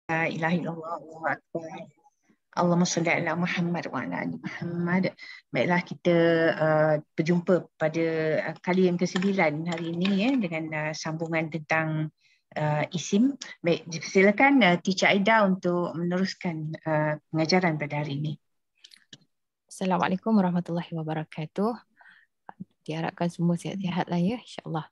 La ilaha illallah, Allahu akbar. Allahumma salli ala Muhammad wa ala ali Muhammad. Baiklah, kita berjumpa pada kali yang ke-9 hari ini dengan sambungan tentang isim. Baik, silakan Teacher Aida untuk meneruskan pengajaran pada hari ini. Assalamualaikum warahmatullahi wabarakatuh. Diharapkan semua sihat-sihat lah ya, insyaAllah.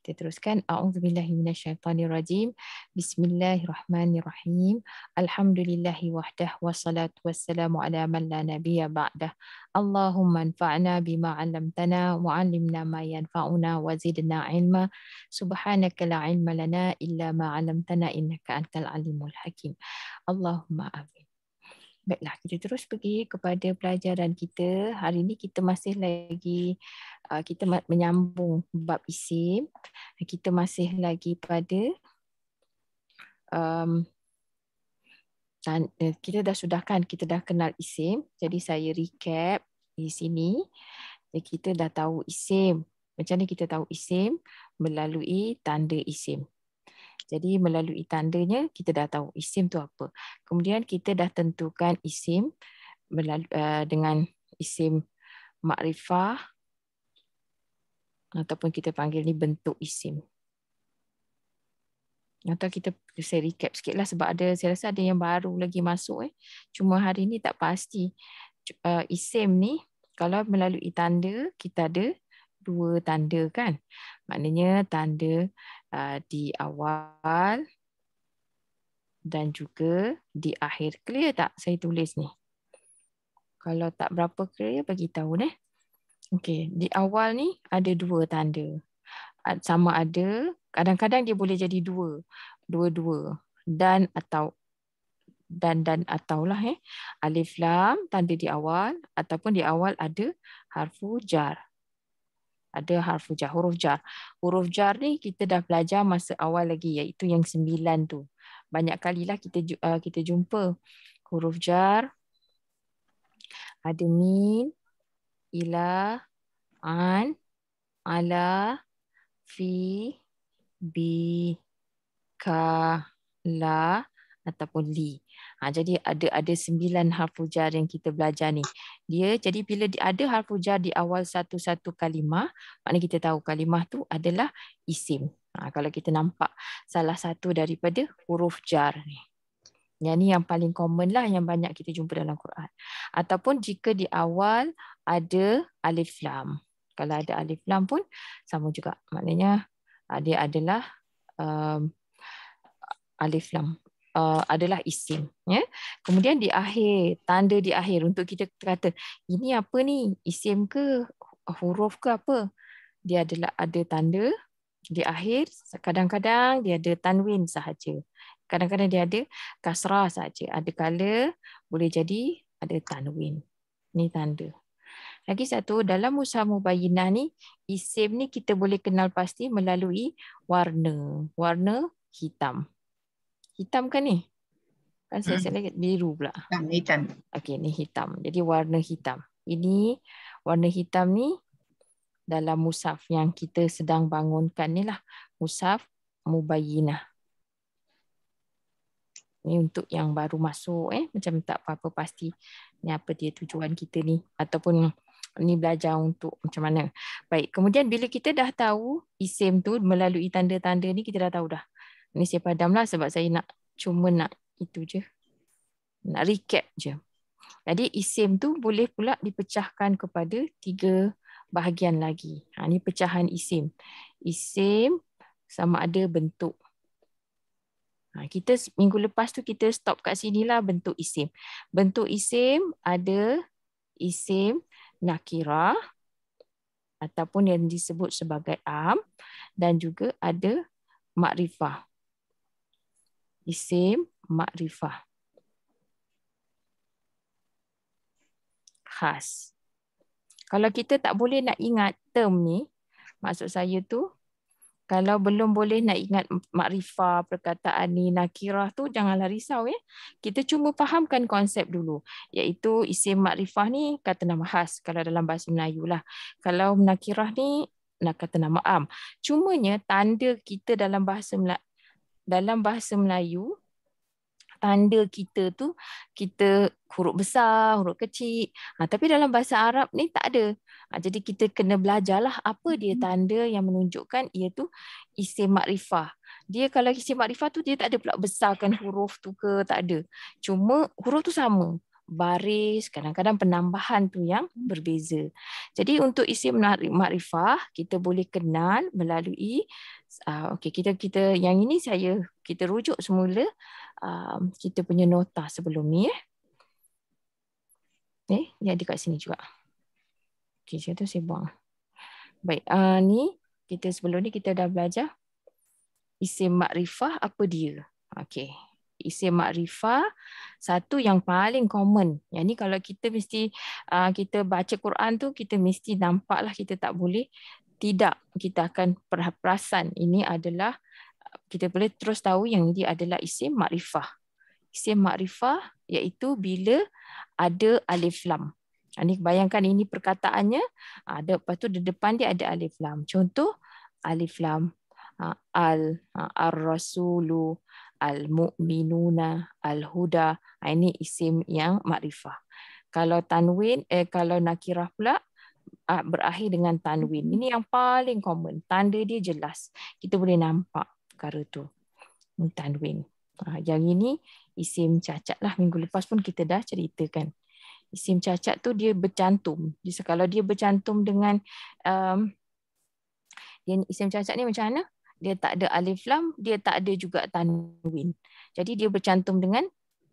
Kita teruskan. A'udzubillahi minasyaitanirrajim. Bismillahirrahmanirrahim. Alhamdulillahi wahdah wassalatu wassalamu ala man la nabiyya ba'dah. Allahumma anfa'na bima 'allamtana wa 'allimna ma yanfa'una wa zidna 'ilma. Subhanaka la 'ilma lana illa ma 'allamtana innaka antal alimul hakim. Allahumma amin. Baiklah, kita terus pergi kepada pelajaran kita. Hari ini kita masih lagi kita menyambung bab isim. Kita masih lagi pada kita dah sudahkan, kita dah kenal isim. Jadi saya recap di sini. Jadi kita dah tahu isim. Macam mana kita tahu isim? Melalui tanda isim. Jadi melalui tandanya kita dah tahu isim tu apa. Kemudian kita dah tentukan isim dengan isim makrifah ataupun kita panggil ni bentuk isim. Atau saya recap sikit lah sebab saya rasa ada yang baru lagi masuk. Cuma hari ni tak pasti. Isim ni kalau melalui tanda kita ada dua tanda kan. Maknanya tanda di awal dan juga di akhir. Clear tak saya tulis ni? Kalau tak berapa clear, bagi tahu deh. Okey, di awal ni ada dua tanda. Sama ada, kadang-kadang dia boleh jadi dua-dua. Dan atau lah. Alif lam tanda di awal ataupun di awal ada harfu jar. Ada harfu jar, huruf jar. Huruf jar ni kita dah belajar masa awal lagi, iaitu yang 9 tu. Banyak kalilah kita jumpa huruf jar. Ada min, ila, an, ala, fi, bi, ka, la ataupun li. Jadi ada 9 harfu jar yang kita belajar ni. Jadi bila ada harfu jar di awal satu-satu kalimah, maknanya kita tahu kalimah tu adalah isim. Kalau kita nampak salah satu daripada huruf jar ni. Yang ni yang paling common lah, yang banyak kita jumpa dalam Quran. Ataupun jika di awal ada alif lam. Kalau ada alif lam pun sama juga. Maknanya dia adalah alif lam. Adalah isim. Ya? Kemudian di akhir, tanda di akhir untuk kita kata, ini apa ni? Isim ke? Huruf ke apa? Dia adalah ada tanda di akhir. Kadang-kadang dia ada tanwin sahaja. Kadang-kadang dia ada kasrah sahaja. Ada kala boleh jadi ada tanwin. Ni tanda. Lagi satu, dalam usaha mubayyinah ni, isim ni kita boleh kenal pasti melalui warna. Warna hitam. Hitam kan ni? Kan saya lihat biru pula. Hitam. Okey, ni hitam. Jadi warna hitam. Ini warna hitam ni dalam mushaf yang kita sedang bangunkan ni lah. Mushaf mubayyinah. Ni untuk yang baru masuk. Macam tak apa-apa pasti ni apa dia tujuan kita ni. Ataupun ni belajar untuk macam mana. Baik, kemudian bila kita dah tahu isim tu melalui tanda-tanda ni, kita dah tahu dah. Ni saya padam lah sebab saya cuma nak itu je. Nak recap je. Jadi isim tu boleh pula dipecahkan kepada 3 bahagian lagi. Ni pecahan isim. Isim sama ada bentuk. Kita minggu lepas tu kita stop kat sinilah bentuk isim. Bentuk isim ada isim nakirah ataupun yang disebut sebagai am, dan juga ada makrifah. Isim makrifah. Khas. Kalau kita tak boleh nak ingat term ni, maksud saya tu, kalau belum boleh nak ingat makrifah, perkataan ni, nakirah tu, janganlah risau. Kita cuma fahamkan konsep dulu. Iaitu isim makrifah ni kata nama khas, kalau dalam bahasa Melayu lah. Kalau nakirah ni nak kata nama am. Cumanya tanda kita dalam bahasa Melayu, tanda kita tu kita huruf besar, huruf kecil. Tapi dalam bahasa Arab ni tak ada. Jadi kita kena belajarlah apa dia tanda yang menunjukkan ia tu isim makrifah. Dia kalau isim makrifah tu dia tak ada pula besarkan huruf tu ke, tak ada. Cuma huruf tu sama. Baris, kadang-kadang penambahan tu yang berbeza. Jadi untuk isim makrifah kita boleh kenal melalui okey, kita yang ini kita rujuk semula kita punya nota sebelum ni ni ada kat sini juga. Okey, saya buang. Baik, ni sebelum ni kita dah belajar isim makrifah apa dia. Okey. Isim makrifah satu yang paling common. Yang ni kalau kita mesti kita baca Quran tu kita mesti nampaklah, kita tak boleh tidak, kita akan perasan ini adalah, kita boleh terus tahu yang dia adalah isim makrifah. Isim makrifah iaitu bila ada alif lam. Ini bayangkan ini perkataannya ada, lepas tu di depan dia ada alif lam. Contoh alif lam ar-rasulu, al-mu'minuna, al-huda. Ini isim yang makrifah. Kalau tanwin, kalau nakirah pula berakhir dengan tanwin. Ini yang paling common. Tanda dia jelas. Kita boleh nampak perkara tu. Tanwin. Yang ini isim cacat lah. Minggu lepas pun kita dah ceritakan. Isim cacat tu dia bercantum. Jadi kalau dia bercantum dengan isim cacat ni macam mana? Dia tak ada alif lam, dia tak ada juga tanwin. Jadi dia bercantum dengan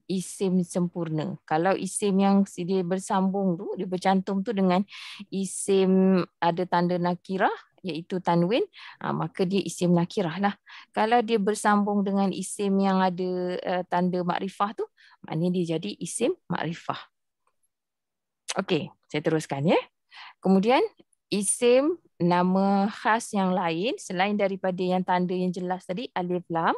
isim sempurna. Kalau isim yang dia bersambung tu, dia bercantum tu dengan isim ada tanda nakirah, iaitu tanwin, maka dia isim nakirah lah. Kalau dia bersambung dengan isim yang ada tanda makrifah tu, maknanya dia jadi isim makrifah. Okey, saya teruskan ya. Kemudian isim nama khas yang lain selain daripada yang tanda yang jelas tadi alif lam,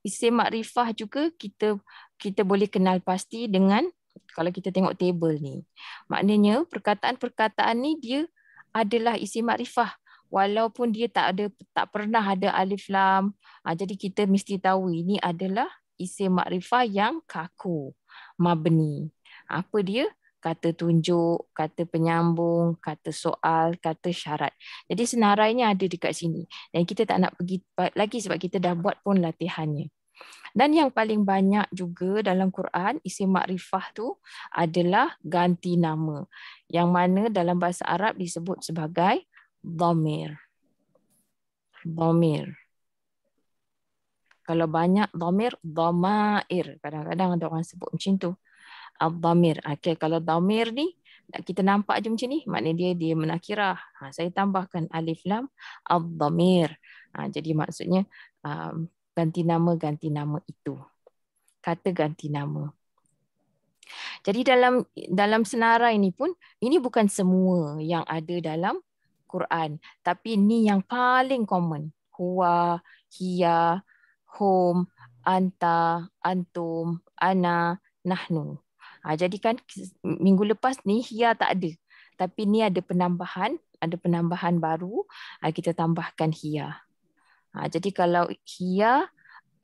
isim makrifah juga kita boleh kenal pasti dengan, kalau kita tengok table ni. Maknanya perkataan-perkataan ni dia adalah isim makrifah walaupun dia tak pernah ada alif lam. Jadi kita mesti tahu ini adalah isim makrifah yang kaku, mabni. Apa dia? Kata tunjuk, kata penyambung, kata soal, kata syarat. Jadi senarainya ada dekat sini. Dan kita tak nak pergi lagi sebab kita dah buat pun latihannya. Dan yang paling banyak juga dalam Quran, isim makrifah tu adalah ganti nama. Yang mana dalam bahasa Arab disebut sebagai dhamir. Dhamir. Kalau banyak dhamir, dhamair. Kadang-kadang ada orang sebut macam tu. Al-dhamir. Okay, kalau dhamir ni, kita nampak je macam ni, maknanya dia menakirah. Saya tambahkan alif lam, al-dhamir. Jadi maksudnya ganti nama itu. Kata ganti nama. Jadi dalam senarai ini pun, ini bukan semua yang ada dalam Quran. Tapi ini yang paling common. Huwa, hiya, hum, anta, antum, ana, nahnu. Jadi kan minggu lepas ni hiya tak ada. Tapi ni ada penambahan baru. Kita tambahkan hiya. Jadi kalau hiya,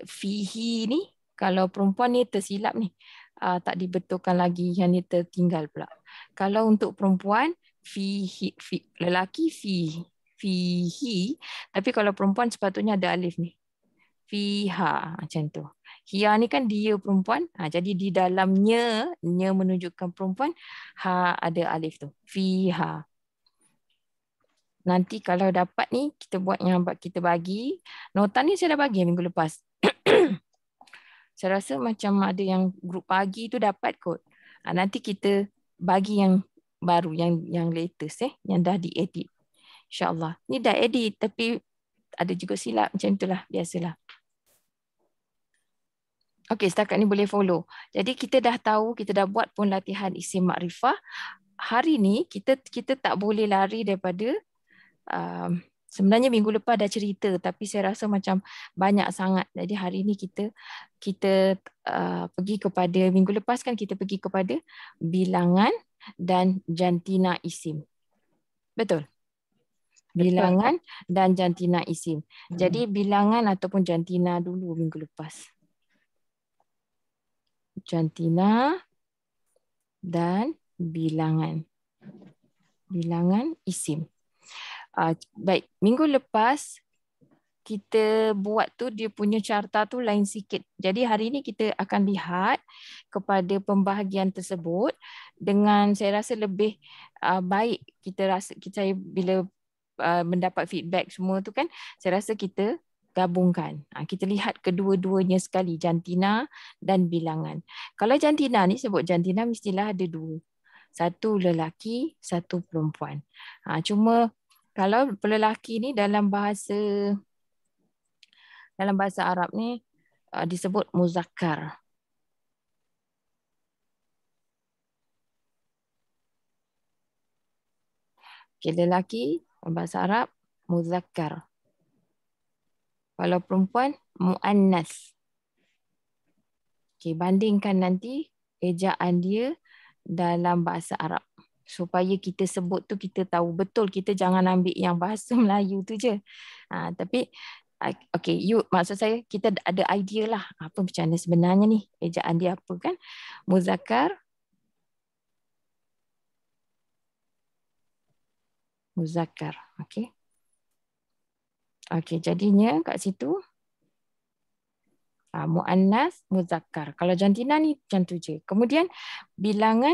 fihi ni, kalau perempuan ni tersilap ni. Tak dibetulkan lagi, yang ni tertinggal pula. Kalau untuk perempuan, fihi, lelaki fihi. Tapi kalau perempuan sepatutnya ada alif ni. Fiha, macam tu. Hiya ni kan dia perempuan. Jadi di dalamnya, nya menunjukkan perempuan, ada alif tu. Fiha. Nanti kalau dapat ni, kita buat yang kita bagi. Nota ni saya dah bagi minggu lepas. Saya rasa macam ada yang grup pagi tu dapat kot. Nanti kita bagi yang baru, yang latest yang dah diedit. InsyaAllah. Ni dah edit tapi ada juga silap macam itulah, biasalah. Okey, setakat ni boleh follow. Jadi kita dah tahu, kita dah buat pun latihan isim makrifah. Hari ni kita tak boleh lari daripada sebenarnya minggu lepas dah cerita tapi saya rasa macam banyak sangat. Jadi hari ni kita pergi kepada, minggu lepas kan kita pergi kepada bilangan dan jantina isim. Betul? Bilangan dan jantina isim. Jadi bilangan ataupun jantina dulu minggu lepas. jantina dan bilangan. Bilangan isim. Baik, minggu lepas kita buat tu dia punya carta tu lain sikit. Jadi hari ini kita akan lihat kepada pembahagian tersebut dengan saya rasa lebih baik. Saya bila mendapat feedback semua tu kan, saya rasa kita gabungkan. Kita lihat kedua-duanya sekali, jantina dan bilangan. Kalau jantina ni, sebut jantina mestilah ada dua. Satu lelaki, satu perempuan. Cuma kalau lelaki ni dalam bahasa Arab ni disebut muzakkar. Okay, lelaki bahasa Arab muzakkar. Kalau perempuan muannas. Okay, bandingkan nanti ejaan dia dalam bahasa Arab. Supaya kita sebut tu kita tahu betul, kita jangan ambil yang bahasa Melayu tu je. Tapi okay, maksud saya kita ada idea lah apa macam mana sebenarnya ni ejaan dia apa kan. Muzakkar, okey. Okey, jadinya kat situ muannas, muzakkar. Kalau jantina ni macam tu je. Kemudian bilangan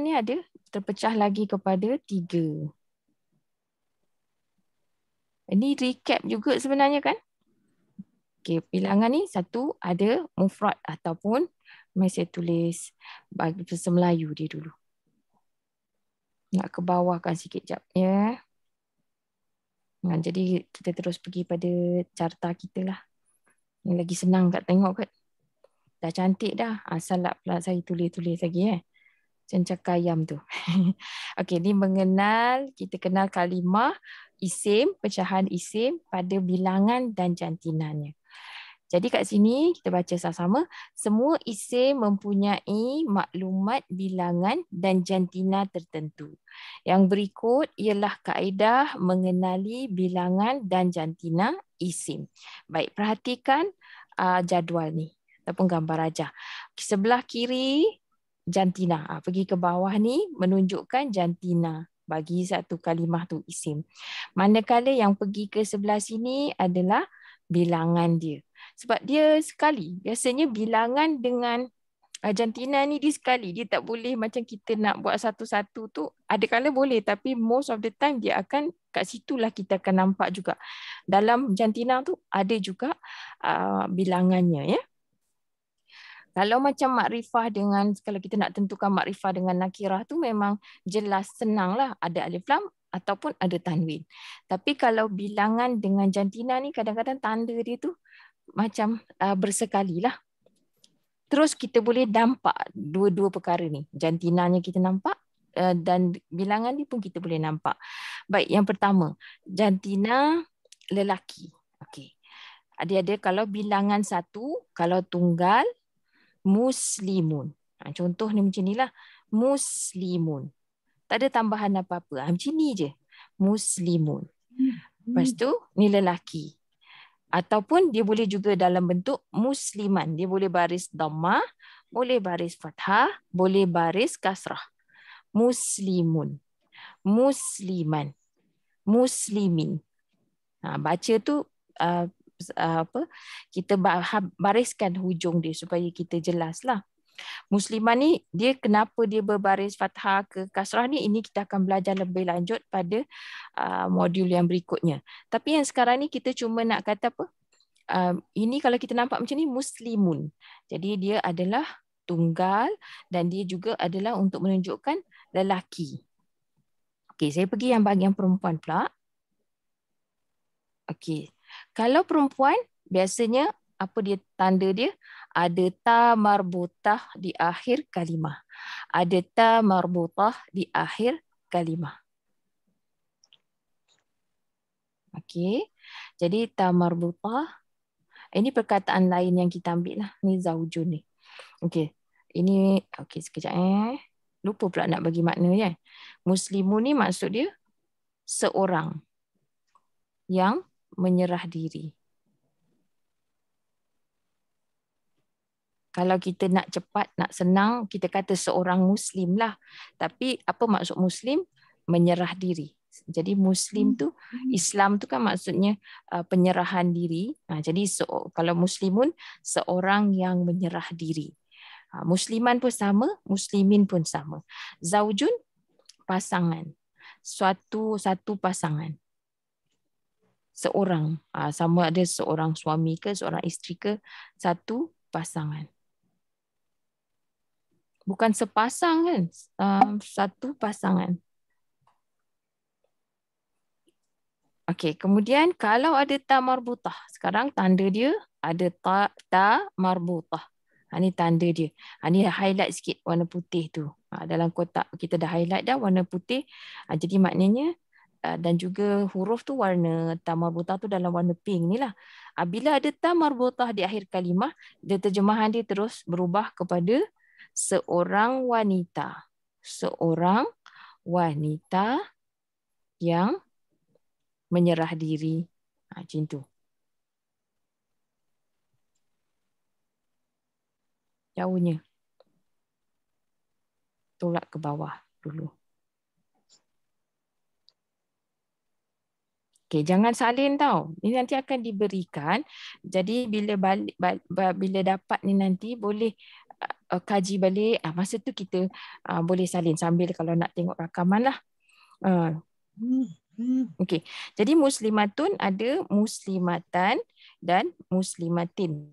ni ada terpecah lagi kepada 3. Ini recap juga sebenarnya kan. Okay, bilangan ni satu ada mufrad ataupun saya tulis bagi bahasa Melayu dia dulu. Nak ke bawahkan sikit jap ya. Jadi kita terus pergi pada carta kita lah. Yang lagi senang kat tengok kat. Dah cantik dah. Asal lah pula saya tulis-tulis lagi Macam cakap ayam tu. Okey, ni mengenal, kita kenal kalimah, isim, pecahan isim pada bilangan dan jantinanya. Jadi kat sini kita baca sama-sama. Semua isim mempunyai maklumat bilangan dan jantina tertentu. Yang berikut ialah kaedah mengenali bilangan dan jantina isim. Baik, perhatikan jadual ni ataupun gambar rajah. Sebelah kiri jantina. Pergi ke bawah ni menunjukkan jantina. Bagi satu kalimah tu isim. Manakala yang pergi ke sebelah sini adalah bilangan dia. Sebab dia sekali. Biasanya bilangan dengan jantina ni dia sekali. Dia tak boleh macam kita nak buat satu-satu tu. Ada kala boleh tapi most of the time dia akan kat situlah kita akan nampak juga. Dalam jantina tu ada juga bilangannya ya. Kalau macam makrifah dengan, kalau kita nak tentukan makrifah dengan nakirah tu memang jelas senang lah. Ada alif lam ataupun ada tanwin. Tapi kalau bilangan dengan jantina ni kadang-kadang tanda dia tu macam bersekali lah. Terus kita boleh nampak dua-dua perkara ni. Jantinanya kita nampak dan bilangan ni pun kita boleh nampak. Baik, yang pertama, jantina lelaki. Okey. Ada kalau bilangan satu, kalau tunggal, muslimun. Contoh ni macam ni lah. Muslimun. Tak ada tambahan apa-apa. Macam ni je. Muslimun. Lepas tu, ni lelaki. Ataupun dia boleh juga dalam bentuk musliman. Dia boleh baris dhammah, boleh baris fathah, boleh baris kasrah. Muslimun. Musliman. Muslimin. Baca tu kita bariskan hujung dia supaya kita jelas lah. Musliman ni dia kenapa dia berbaris fathah ke kasrah ni, ini kita akan belajar lebih lanjut pada modul yang berikutnya. Tapi yang sekarang ni kita cuma nak kata apa? Ini kalau kita nampak macam ni muslimun. Jadi dia adalah tunggal dan dia juga adalah untuk menunjukkan lelaki. Okey, saya pergi yang bahagian perempuan pula. Okey. Kalau perempuan, biasanya apa dia tanda dia? Ada ta marbutah di akhir kalimah. Ada ta marbutah di akhir kalimah. Okey. Jadi ta marbutah, ini perkataan lain yang kita ambil lah. Ni zaujun ni. Okey. Ini, okey sekejap Lupa pula nak bagi makna ya. Muslimun ni maksud dia seorang yang menyerah diri. Kalau kita nak cepat, nak senang, kita kata seorang Muslim lah. Tapi apa maksud Muslim? Menyerah diri. Jadi Muslim tu, Islam tu kan maksudnya penyerahan diri. Jadi kalau Muslimun, seorang yang menyerah diri. Musliman pun sama, Muslimin pun sama. Zaujun, pasangan. Satu pasangan. Seorang. Sama ada seorang suami ke, seorang isteri ke, satu pasangan. Bukan sepasang kan? Satu pasangan. Okey, kemudian kalau ada ta marbutah. Sekarang tanda dia ada ta marbutah. Ini tanda dia. Ini highlight sikit warna putih tu. Dalam kotak kita dah highlight dah warna putih. Jadi maknanya dan juga huruf tu warna ta marbutah tu dalam warna pink ni lah. Bila ada ta marbutah di akhir kalimah, dia terjemahan dia terus berubah kepada seorang wanita. Seorang wanita yang menyerah diri. Macam tu. Jauhnya. Tolak ke bawah dulu. Okey, jangan salin tau. Ini nanti akan diberikan. Jadi bila bila dapat ni nanti boleh kaji balik. Masa tu kita boleh salin sambil kalau nak tengok rakaman lah. Okey. Jadi muslimatun ada muslimatan dan muslimatin.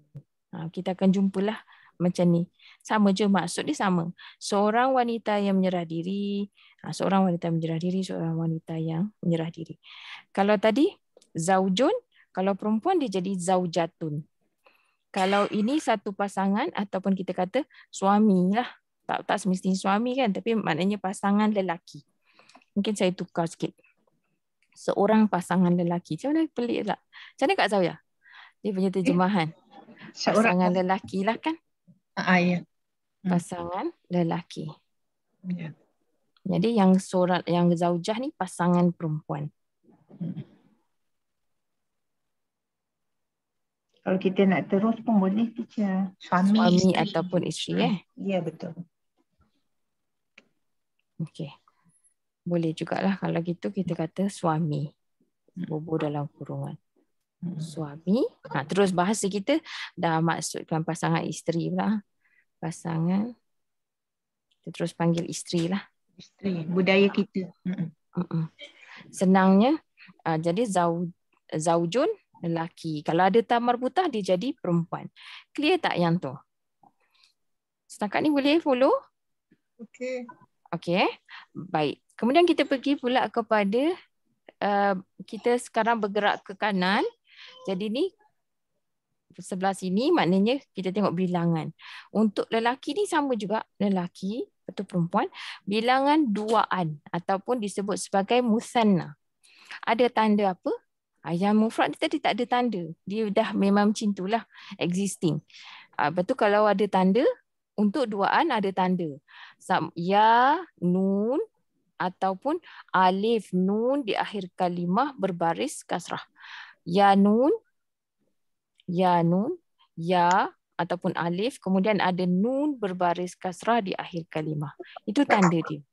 Kita akan jumpalah macam ni. Sama je maksud dia sama. Seorang wanita yang menyerah diri, seorang wanita menyerah diri, seorang wanita yang menyerah diri. Kalau tadi zaujun, kalau perempuan dia jadi zaujatun. Kalau ini satu pasangan ataupun kita kata suami lah. Tak semestinya suami kan, tapi maknanya pasangan lelaki. Mungkin saya tukar sikit. Seorang pasangan lelaki. Macam mana pelik tak? Macam mana Kak Zawiyah? Dia punya terjemahan. Pasangan lelaki lah kan? Ya. Pasangan lelaki. Ya. Jadi yang zaujah ni pasangan perempuan. Kalau kita nak terus pun boleh teacher. Suami isteri. Ataupun isteri Ya, betul. Okey. Boleh jugalah kalau gitu kita kata suami. Bubur dalam kurungan. Suami. Terus bahasa kita dah maksudkan pasangan isteri pula. Pasangan. Kita terus panggil isteri lah. Isteri. Budaya kita. Senangnya. Jadi zaujun lelaki. Kalau ada ta marbutah dia jadi perempuan. Clear tak yang tu? Setakat ni boleh follow? Okey. Baik. Kemudian kita pergi pula kepada kita sekarang bergerak ke kanan. Jadi ni sebelah sini maknanya kita tengok bilangan. Untuk lelaki ni sama juga, lelaki atau perempuan, bilangan duaan ataupun disebut sebagai musanna. Ada tanda apa? Yang mufrad ni tadi tak ada tanda. Dia dah memang macam itulah existing. Lepas tu kalau ada tanda, untuk duaan ada tanda. Ya, nun ataupun alif nun di akhir kalimah berbaris kasrah. Ya nun, ya ataupun alif, kemudian ada nun berbaris kasrah di akhir kalimah. Itu tanda dia.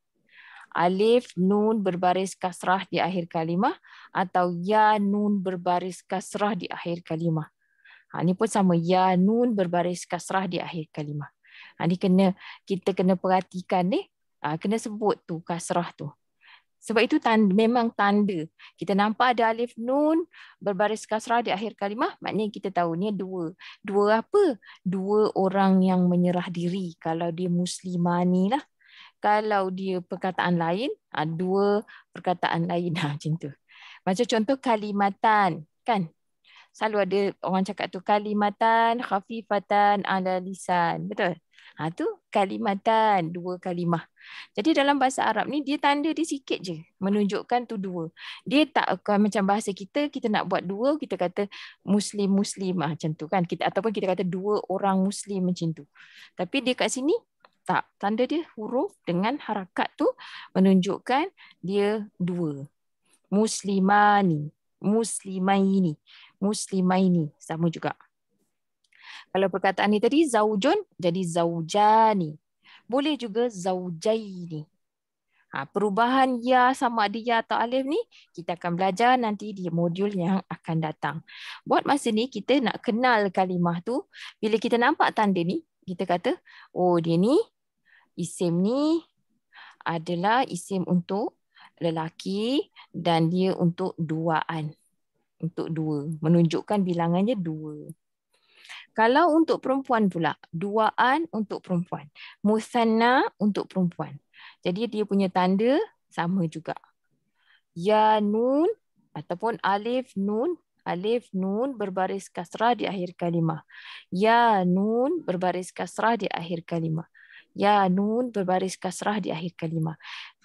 Alif nun berbaris kasrah di akhir kalimah atau ya nun berbaris kasrah di akhir kalimah. Ini pun sama, ya nun berbaris kasrah di akhir kalimah. Ini kita kena perhatikan ni, kena sebut tu kasrah tu. Sebab itu memang tanda. Kita nampak ada alif nun berbaris kasrah di akhir kalimah, maknanya kita tahu ni dua. Dua apa? Dua orang yang menyerah diri. Kalau dia muslimani lah. Kalau dia perkataan lain, dua perkataan lain. Macam tu. Macam contoh kalimatan. Kan? Selalu ada orang cakap tu kalimatan khafifatan ala lisan. Betul? Tu kalimatan, dua kalimah. Jadi dalam bahasa Arab ni dia tanda dia sikit je menunjukkan tu dua. Dia tak macam bahasa kita nak buat dua, kita kata muslim-muslimah macam tu kan. Ataupun kita kata dua orang muslim macam tu. Tapi dia kat sini tak. Tanda dia huruf dengan harakat tu menunjukkan dia dua. Muslimani, muslimaini, muslimaini sama juga. Kalau perkataan ni tadi zaujun jadi zaujani. Boleh juga zaujaini. Perubahan ya sama ada ya atau alif ni kita akan belajar nanti di modul yang akan datang. Buat masa ni kita nak kenal kalimah tu. Bila kita nampak tanda ni, kita kata, oh dia ni, isim ni adalah isim untuk lelaki dan dia untuk duaan. Untuk dua. Menunjukkan bilangannya dua. Kalau untuk perempuan pula, duaan untuk perempuan. Musanna untuk perempuan. Jadi dia punya tanda sama juga. Ya nun ataupun alif nun berbaris kasrah di akhir kalimah. Ya nun berbaris kasrah di akhir kalimah. Ya nun berbaris kasrah di akhir kalimah.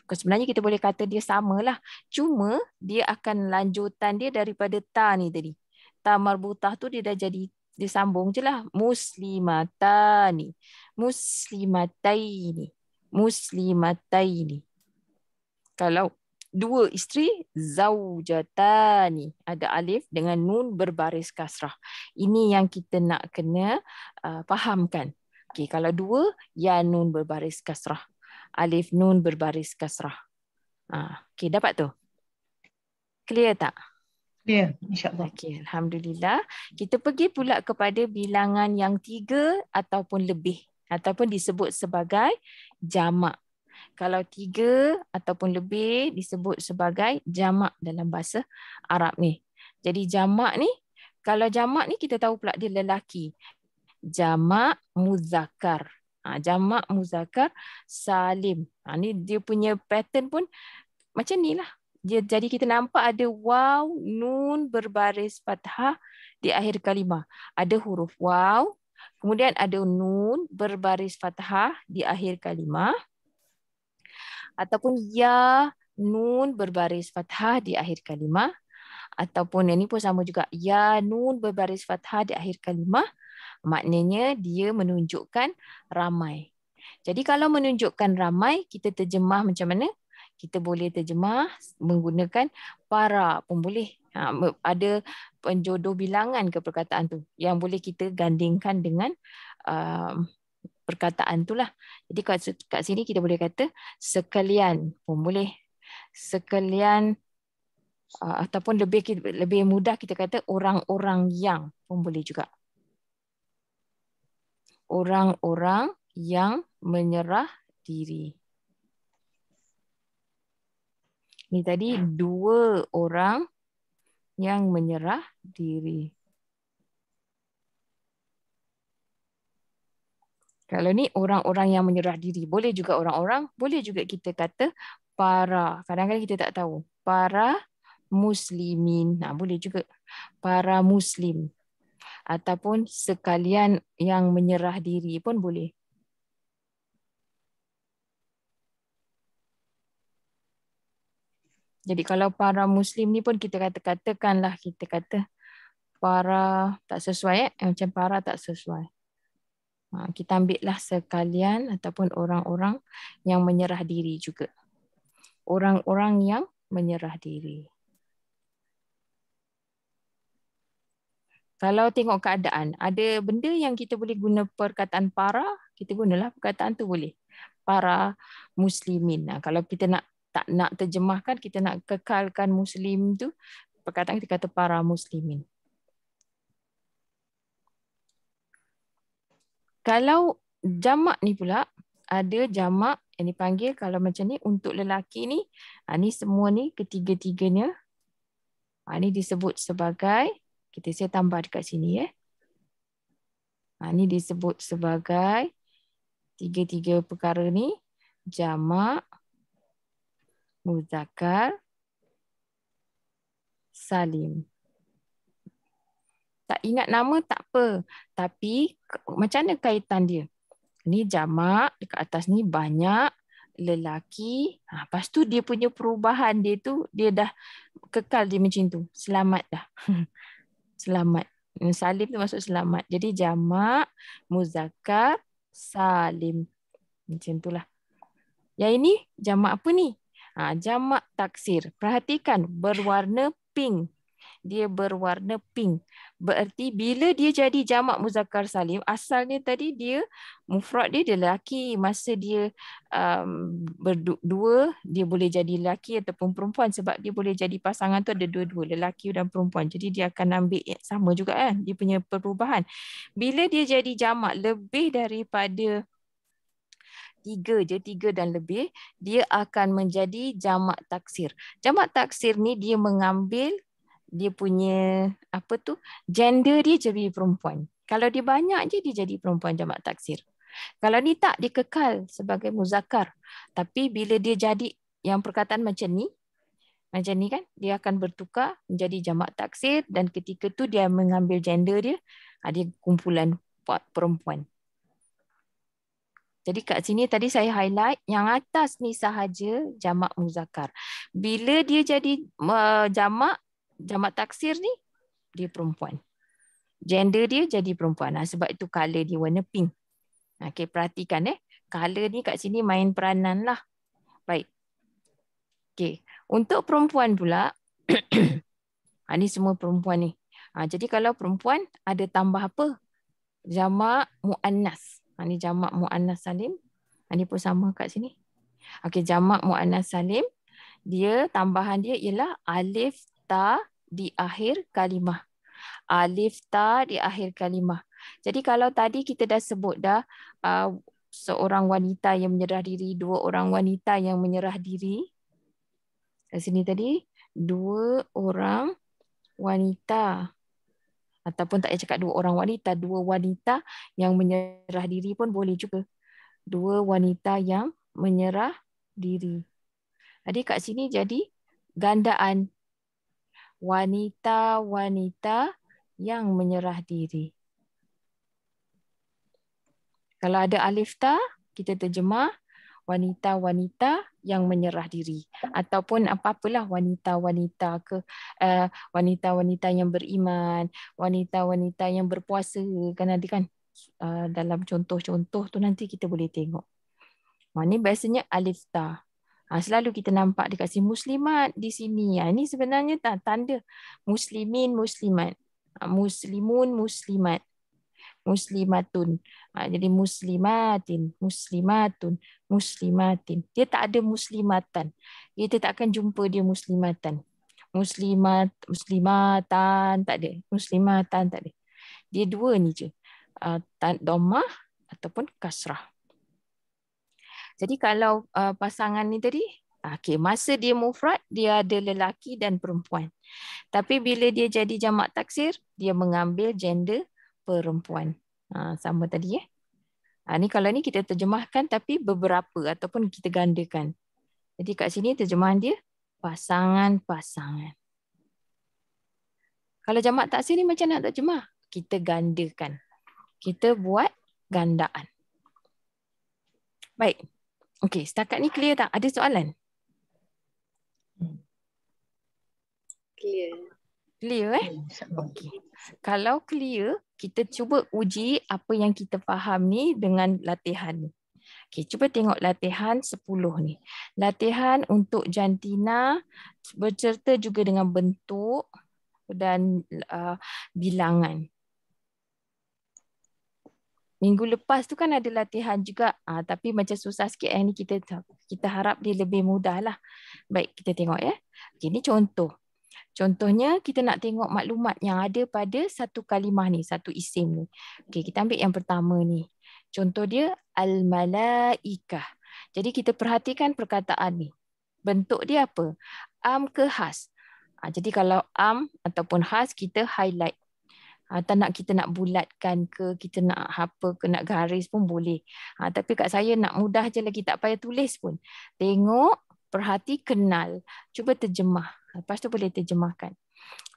Sebenarnya kita boleh kata dia samalah. Cuma dia akan lanjutan dia daripada ta ni tadi. Ta marbutah tu dia dah jadi dia sambung je lah. Muslimatani. Muslimataini. Muslimataini. Kalau dua isteri, zaujatani. Ada alif dengan nun berbaris kasrah. Ini yang kita nak kena fahamkan. Okay, kalau dua, ya nun berbaris kasrah. Alif nun berbaris kasrah. Okay, dapat tu? Clear tak? Ya, insyaAllah. Okay, Alhamdulillah. Kita pergi pula kepada bilangan yang 3 ataupun lebih. Ataupun disebut sebagai jamak. Kalau 3 ataupun lebih disebut sebagai jamak dalam bahasa Arab ni. Jadi jamak ni, kalau jamak ni kita tahu pula dia lelaki. Jamak muzakkar. Jamak muzakkar salim. Ni dia punya pattern pun macam ni lah. Jadi kita nampak ada waw, nun berbaris fathah di akhir kalimah. Ada huruf waw, kemudian ada nun berbaris fathah di akhir kalimah. Ataupun ya, nun berbaris fathah di akhir kalimah. Ataupun yang ini pun sama juga. Ya, nun berbaris fathah di akhir kalimah. Maknanya dia menunjukkan ramai. Jadi kalau menunjukkan ramai, kita terjemah macam mana? Kita boleh terjemah menggunakan para pun boleh. Ada penjodoh bilangan ke perkataan tu yang boleh kita gandingkan dengan perkataan tu lah. Jadi kat sini kita boleh kata sekalian pun boleh. Sekalian ataupun lebih mudah kita kata orang-orang yang pun boleh juga. Orang-orang yang menyerah diri. Ini tadi 2 orang yang menyerah diri. Kalau ni orang-orang yang menyerah diri. Boleh juga orang-orang, boleh juga kita kata para. Kadang-kadang kita tak tahu. Para muslimin. Boleh juga. Para muslim. Ataupun sekalian yang menyerah diri pun boleh. Jadi kalau para muslim ni pun kita katakanlah kita kata para tak sesuai. Macam para tak sesuai. Kita ambillah sekalian ataupun orang-orang yang menyerah diri juga. Orang-orang yang menyerah diri. Kalau tengok keadaan, ada benda yang kita boleh guna perkataan para, kita gunalah perkataan tu boleh. Para muslimin. Kalau kita tak nak terjemahkan, kita nak kekalkan muslim tu, perkataan kita kata para muslimin. Kalau jamak ni pula, ada jamak yang dipanggil kalau macam ni untuk lelaki ni, ni semua ni ketiga-tiganya, ni disebut sebagai, saya tambah dekat sini. Ni disebut sebagai tiga-tiga perkara ni, jamak, muzakkar, salim. Tak ingat nama tak apa. Tapi macam mana kaitan dia? Ni jamak, dekat atas ni banyak lelaki. Lepas tu dia punya perubahan dia tu, dia dah kekal dia macam tu. Selamat dah. Selamat. Salim tu maksud selamat. Jadi jamak, muzakkar, salim. Macam itulah. Yang ini jamak apa ni? Jamak taksir. Perhatikan berwarna pink. dia berwarna pink. Berarti bila dia jadi jamak muzakkar salim, asalnya tadi dia mufrad dia lelaki. Masa dia berdua, dia boleh jadi lelaki ataupun perempuan sebab dia boleh jadi pasangan tu ada dua-dua, lelaki dan perempuan. Jadi dia akan ambil sama juga kan, dia punya perubahan. Bila dia jadi jamak lebih daripada tiga dan lebih, dia akan menjadi jamak taksir. Jamak taksir ni dia mengambil dia punya gender dia jadi perempuan. Kalau dia banyak je dia jadi perempuan jamak taksir. Kalau ni tak, dia kekal sebagai muzakkar. Tapi bila dia jadi yang perkataan macam ni kan, dia akan bertukar menjadi jamak taksir dan ketika tu dia mengambil gender dia, dia kumpulan perempuan. Jadi kat sini tadi saya highlight yang atas ni sahaja jamak muzakkar. Bila dia jadi jamak taksir ni, dia perempuan. Gender dia jadi perempuan. Sebab itu color dia warna pink. Okay, perhatikan color ni kat sini main peranan lah. Baik. Okay. Untuk perempuan pula, ni semua perempuan ni. Jadi kalau perempuan ada tambah apa? Jamak muannas. Ini jamak muannas salim. Ini pun sama kat sini. Okey, jamak muannas salim, dia tambahan dia ialah alif ta di akhir kalimah. Alif ta di akhir kalimah. Jadi kalau tadi kita dah sebut dah seorang wanita yang menyerah diri, dua orang wanita yang menyerah diri. Kat sini tadi dua orang wanita. Ataupun tak payah cakap dua orang wanita, dua wanita yang menyerah diri pun boleh juga. Dua wanita yang menyerah diri. Jadi kat sini jadi gandaan. Wanita-wanita yang menyerah diri. Kalau ada alif ta, kita terjemah wanita-wanita yang menyerah diri. Ataupun apa-apalah wanita-wanita ke wanita-wanita yang beriman, wanita-wanita yang berpuasa. Kan ada kan dalam contoh-contoh tu nanti kita boleh tengok. Ini biasanya alif ta. Selalu kita nampak dekat sini muslimat di sini. Ini sebenarnya tanda muslimin, muslimat. Muslimun, muslimat. Muslimatun. Jadi muslimatin, muslimatun, muslimatin. Dia tak ada muslimatan. Kita tak akan jumpa dia muslimatan. Muslimat, muslimatan tak ada. Muslimatan tak ada. Dia dua ni je. Dhammah ataupun kasrah. Jadi kalau pasangan ni tadi, masa dia mufrad, dia ada lelaki dan perempuan. Tapi bila dia jadi jamak taksir, dia mengambil gender perempuan. Sama tadi ni kalau ni kita terjemahkan tapi beberapa ataupun kita gandakan. Jadi kat sini terjemahan dia pasangan-pasangan. Kalau jamak taksir ni macam nak terjemah? Kita gandakan. Kita buat gandaan. Baik. Okey, setakat ni clear tak? Ada soalan? Clear. Clear Okey. Kalau clear, kita cuba uji apa yang kita faham ni dengan latihan ni. Okey, cuba tengok latihan 10 ni. Latihan untuk jantina berserta juga dengan bentuk dan bilangan. Minggu lepas tu kan ada latihan juga, tapi macam susah sikit. Ni kita harap dia lebih mudah lah. Baik, kita tengok ya. Okay, ni contoh. Contohnya kita nak tengok maklumat yang ada pada satu kalimah ni, satu isim ni. Okay, kita ambil yang pertama ni. Contoh dia al-malaikah. Jadi kita perhatikan perkataan ni. Bentuk dia apa? Am ke khas? Jadi kalau am ataupun khas kita highlight. Kita nak bulatkan ke, kita nak apa ke, nak garis pun boleh. Tapi kat saya nak mudah je lagi, tak payah tulis pun. Tengok, perhati, kenal. Cuba terjemah. Lepas tu boleh terjemahkan.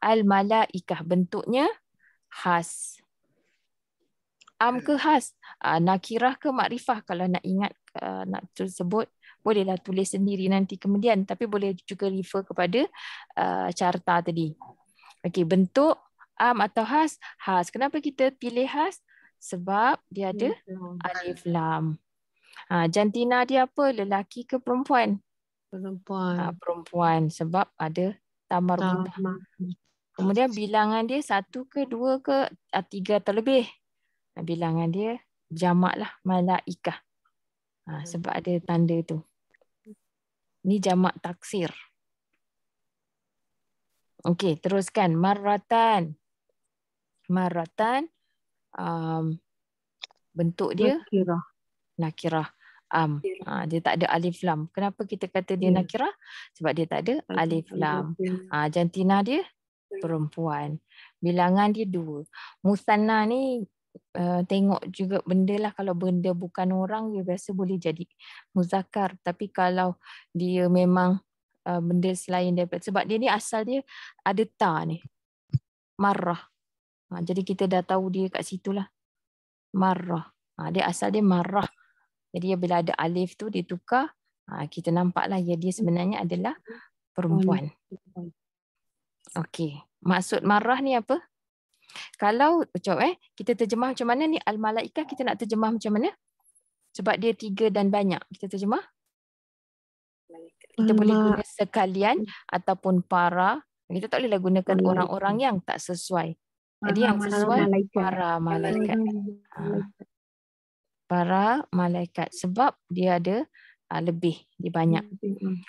Al-malaikah, bentuknya khas. Am ke khas? Nakirah ke makrifah? Kalau nak ingat, nak tersebut, bolehlah tulis sendiri nanti kemudian. Tapi boleh juga refer kepada carta tadi. Okey, bentuk am atau khas? Khas. Kenapa kita pilih khas? Sebab dia ada alif lam. Jantina dia apa? Lelaki ke perempuan? Perempuan. Perempuan. Sebab ada tamar butah. Kemudian bilangan dia 1 ke 2 ke 3 atau lebih. Bilangan dia jamak lah, malaikah. Sebab ada tanda tu. Ni jamak taksir. Okey, teruskan. Marratan. Marratan. Bentuk dia nakirah. Dia tak ada alif lam. Kenapa kita kata dia nakirah? Sebab dia tak ada alif lam. Jantina dia perempuan. Bilangan dia 2. Musanna ni tengok juga benda lah. Kalau benda bukan orang, dia biasa boleh jadi muzakkar. Tapi kalau dia memang benda selain daripada, sebab dia ni asal dia ada ta ni. Marrah. Jadi kita dah tahu dia kat situ lah. Marrah. Dia asal dia marrah. Jadi bila ada alif tu dia tukar, kita nampaklah ya dia sebenarnya adalah perempuan. Okey. Maksud marrah ni apa? Kalau kita terjemah macam mana ni, al-malaikah kita nak terjemah macam mana? Sebab dia 3 dan banyak. Kita terjemah? Kita boleh guna sekalian ataupun para. Kita tak bolehlah gunakan orang-orang yang tak sesuai. Jadi yang sesuai para malaikat. Para malaikat. Sebab dia ada lebih, dia banyak.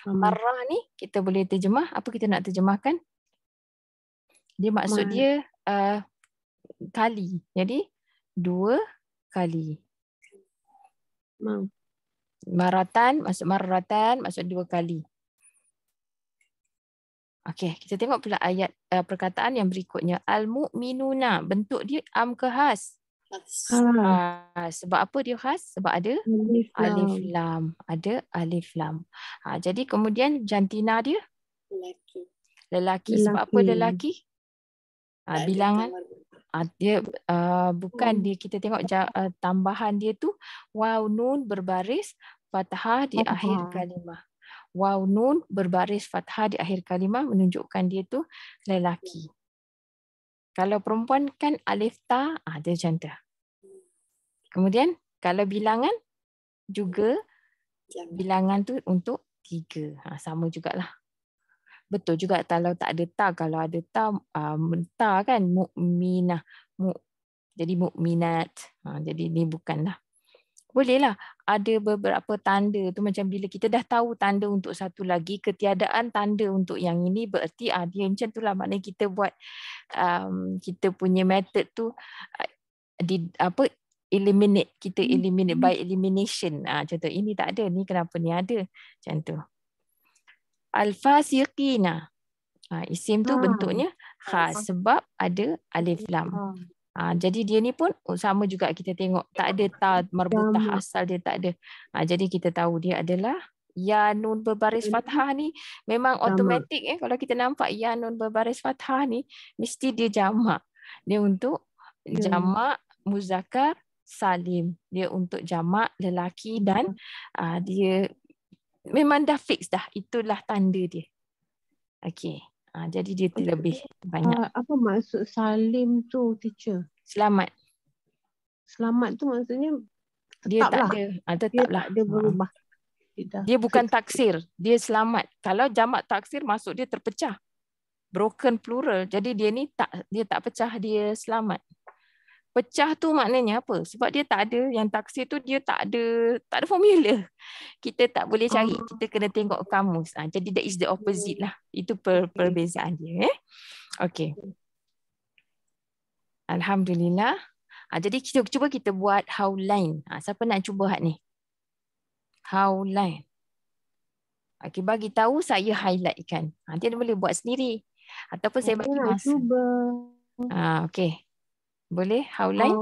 Marrah ni kita boleh terjemah. Apa kita nak terjemahkan? Dia maksud dia kali. Jadi 2 kali. Maratan maksud 2 kali. Okey, kita tengok pula ayat perkataan yang berikutnya. Al-mu'minuna, bentuk dia am ke khas? Sebab apa dia khas? Sebab ada alif lam. Ada alif lam. Jadi kemudian jantina dia? Lelaki. Sebab apa lelaki? Bilangan. Dia bukan dia, kita tengok tambahan dia tu waw nun berbaris fathah di akhir kalimah. Waw nun berbaris fathah di akhir kalimah menunjukkan dia tu lelaki. Kalau perempuan kan alif ta, dia macam tu. Kemudian kalau bilangan juga bilangan tu untuk 3. Sama jugalah. Betul juga kalau tak ada ta. Kalau ada ta, ta kan mu'minah. Jadi mu'minat. Jadi ni bukanlah. Bolehlah ada beberapa tanda tu, macam bila kita dah tahu tanda untuk satu lagi, ketiadaan tanda untuk yang ini bererti dia macam itulah. Maknanya kita buat kita punya method tu eliminate. Kita eliminate by elimination. Contoh ini tak ada, ni kenapa ni ada. Macam tu. Al-fasiqina. Isim tu bentuknya khas sebab ada alif lam. Jadi dia ni pun sama juga, kita tengok tak ada ta marbutah, asal dia tak ada. Jadi kita tahu dia adalah ya nun berbaris fathah ni memang automatik. Kalau kita nampak ya nun berbaris fathah ni mesti dia jamak. Dia untuk jamak muzakkar salim. Dia untuk jamak lelaki dan dia memang dah fix dah. Itulah tanda dia. Okey. Jadi dia lebih banyak. Apa maksud salim tu, teacher? Selamat. Selamat tu maksudnya dia tak lah. ada. Dia tak ada berubah. Dia bukan taksir. Dia selamat. Kalau jamak taksir masuk dia terpecah. Broken plural. Jadi dia ni dia tak pecah, dia selamat. Pecah tu maknanya apa? Sebab dia tak ada, yang taksir tu dia tak ada formula. Kita tak boleh cari. Kita kena tengok kamus. Jadi that is the opposite lah. Itu perbezaan dia. Okey. Alhamdulillah. Jadi cuba kita buat haulain. Siapa nak cuba ni? Haulain. Okey, bagi tahu saya highlightkan. Dia boleh buat sendiri. Ataupun saya bagi masa. Cuba. Okey. Boleh haulain?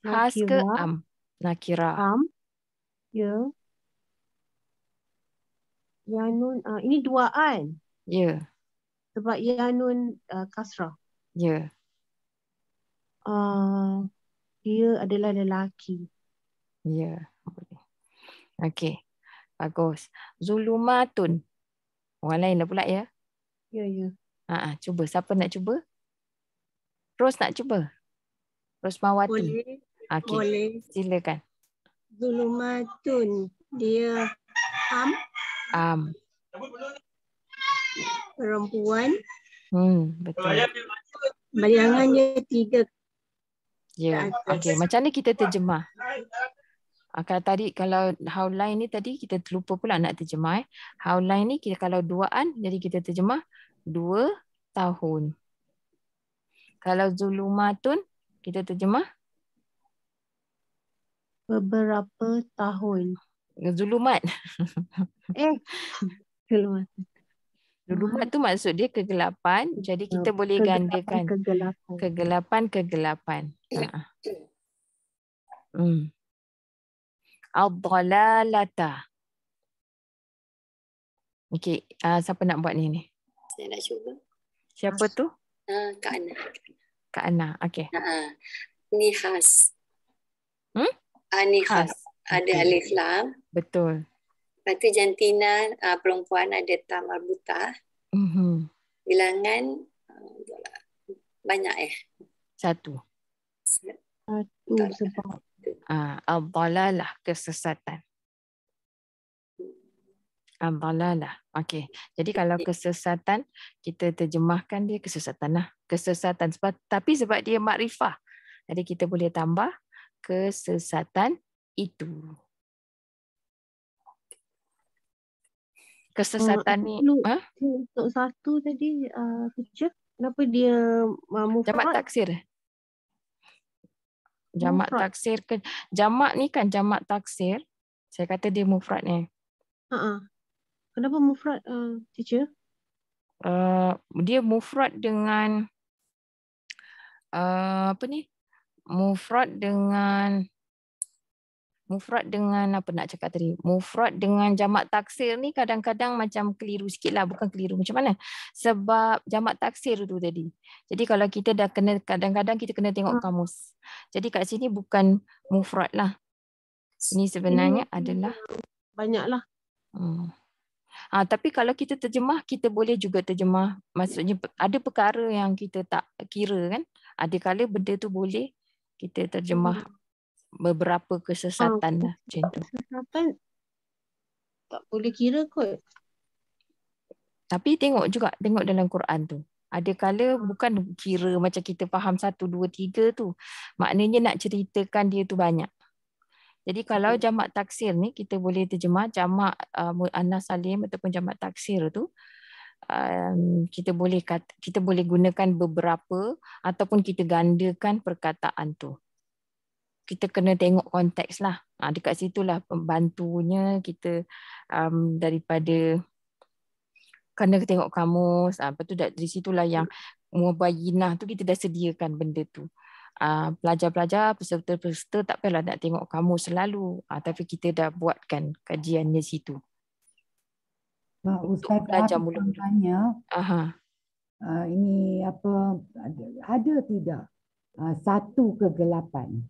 Khas ke am? Nakira. Am. Ya. Yanun, ini duaan. Ya. Sebab yanun kasrah. Ya. Dia adalah lelaki. Ya. Okey. Bagus. Zulumatun. Orang lain dah pula ya? Ya, ya. Cuba. Siapa nak cuba? Ros nak cuba? Rosmawati. Boleh. Okay. Boleh. Silakan. Zulumatun. Dia am. Am. Perempuan. Betul. Bayangannya 3 ke Ya. atas. Okey, macam ni kita terjemah. Kalau haulain ni tadi kita terlupa pula nak terjemah. Haulain ni kita kalau duaan jadi kita terjemah 2 tahun. Kalau zulumatun kita terjemah Beberapa tahun. zulumat. Keluar. Zulumat tu maksud dia kegelapan. Jadi kita boleh gandakan kegelapan. Ad-dalalata. Okey, siapa nak buat ni? Saya nak cuba. Siapa tu? Kak Ana. Kak Ana. Okey. Ni khas. Ni khas. Ada Okey. alif lam. Betul. Lepas tu jantina perempuan ada ta marbutah. Bilangan banyak 1. Sebab Ad-dalalah, kesesatan. Ad-dalalah. Okey. Jadi kalau kesesatan kita terjemahkan dia kesesatan lah. Kesesatan tapi sebab dia makrifah. Jadi kita boleh tambah kesesatan itu. Kesesatan ni untuk satu tadi teacher, kenapa dia mufrad? Jamak taksir. Jamak taksir ke jamak ni kan jamak taksir. Saya kata dia mufrad ni. Kenapa mufrad teacher? Dia mufrad dengan Mufrad dengan apa nak cakap tadi? Mufrad dengan jamak taksir ni kadang-kadang macam keliru sikit lah. Bukan keliru macam mana? Sebab jamak taksir tu tadi. Jadi kalau kita dah kena, kadang-kadang kita kena tengok kamus. Jadi kat sini bukan mufrad lah. Ini sebenarnya adalah banyak lah. Tapi kalau kita terjemah, kita boleh juga terjemah. Maksudnya ada perkara yang kita tak kira kan. Ada kala benda tu boleh kita terjemah beberapa kesesatan lah macam tu. Kesesatan tak boleh kira kot. Tapi tengok dalam Quran tu. Ada kala bukan kira macam kita faham 1, 2, 3 tu. Maknanya nak ceritakan dia tu banyak. Jadi kalau jamak taksir ni kita boleh terjemah jamak muannas salim ataupun jamak taksir tu kita boleh gunakan beberapa ataupun kita gandakan perkataan tu. Kita kena tengok konteks lah. Dekat situlah pembantunya kita daripada kena tengok kamus. Lepas tu dari situlah yang mubayyinah tu kita dah sediakan benda tu. Pelajar-pelajar, peserta-peserta tak payahlah nak tengok kamus selalu. Tapi kita dah buatkan kajiannya situ. Ustaz belajar mula-mula. Tanya, ini apa ada tidak satu kegelapan?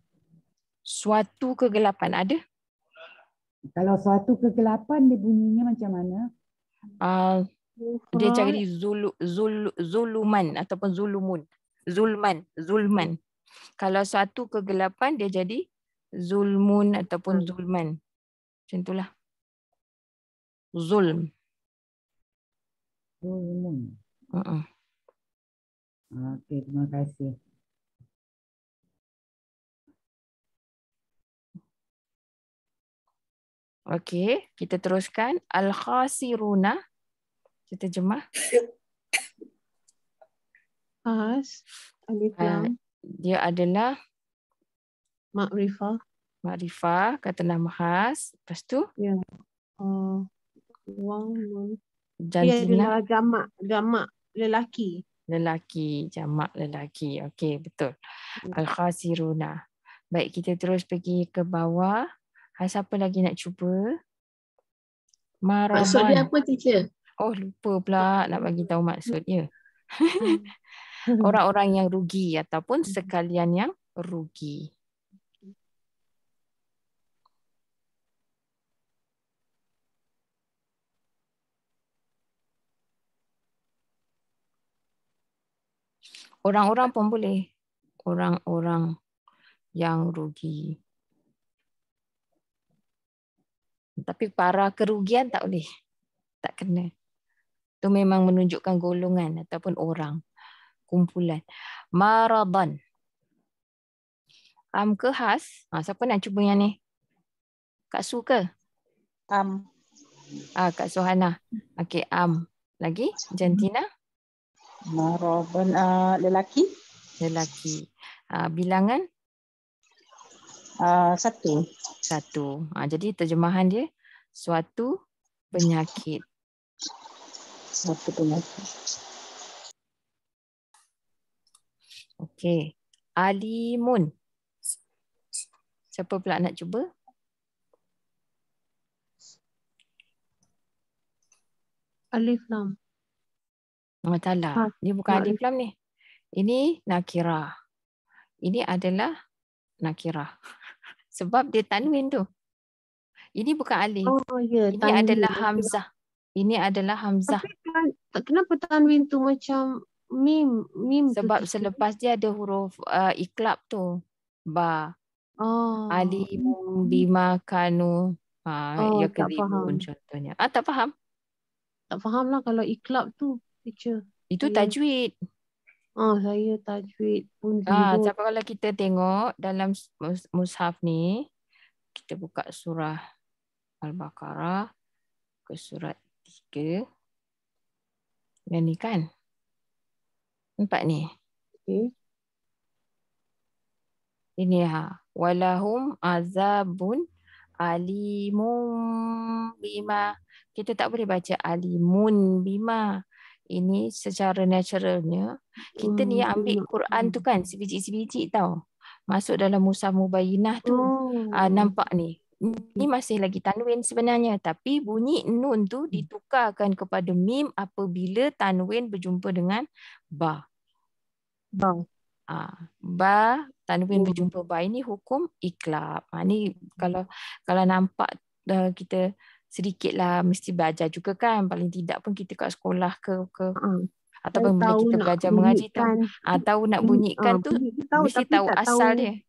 Suatu kegelapan ada? Kalau suatu kegelapan dia bunyinya macam mana? Dia cari zuluman ataupun zulumun. Zulman. Kalau suatu kegelapan dia jadi zulmun ataupun zulman. Macam itulah. Zulmun. Okey, terima kasih. Okey, kita teruskan. Al-khasiruna. Kita terjemah. Khas. Alif lam. Dia adalah makrifah, kata nama khas. Lepas tu? Ya. Dia adalah jamak lelaki. Jamak lelaki. Okey, betul. Al-khasiruna. Baik, kita terus pergi ke bawah. Siapa lagi nak cuba? Maraman. Maksud dia apa, teacher? Oh, lupa pula nak bagi tahu maksud dia. Orang-orang yang rugi ataupun sekalian yang rugi. Orang-orang pun boleh. Orang-orang yang rugi. Tapi para kerugian tak boleh. Tak kena. Itu memang menunjukkan golongan ataupun orang, kumpulan. Maradan. Am ke khas? Siapa nak cuba yang ni? Kak Su ke? Kak Suhana. Okey, am. Lagi? Jantina? Maraban lelaki. Lelaki. Bilangan? 1. 1. Jadi terjemahan dia, suatu penyakit. Satu penyakit. Okey. Alimun. Siapa pula nak cuba? Alif lam. Salah. Dia bukan alif lam ni. Ini nakirah. Ini adalah nakirah. Sebab dia tanwin tu. Ini bukan alif. Oh ya, Ini tanwin. adalah hamzah. Ini adalah hamzah. Tapi kenapa tanwin tu macam mim? Mim Sebab tu selepas dia ada huruf iklab tu. Ba. Oh. Alimun bima kanu. Ya tak faham. contohnya. Tak faham? Tak faham lah kalau iklab tu, teacher. Itu Saya- tajwid. Saya tajwid pun zero. Tapi kalau kita tengok dalam mushaf ni, kita buka surah Al-Baqarah ke surat 3. Dan ni kan. Nampak ni. Okay. Ini walahum azabun alimun bima. Kita tak boleh baca alimun bima. Ini secara naturalnya kita ni ambil Quran tu kan sebiji-sebiji tau. Masuk dalam mushaf mubayyinah tu. Nampak ni. Ini masih lagi tanwin sebenarnya, tapi bunyi nun tu ditukarkan kepada mim apabila tanwin berjumpa dengan ba. Ba, tanwin berjumpa ba, ini hukum iklab. Ni kalau nampak kita sedikitlah mesti belajar juga kan, paling tidak pun kita kat sekolah ke ataupun bila kita belajar mengaji tahu nak bunyikan tu mesti tahu asal dia.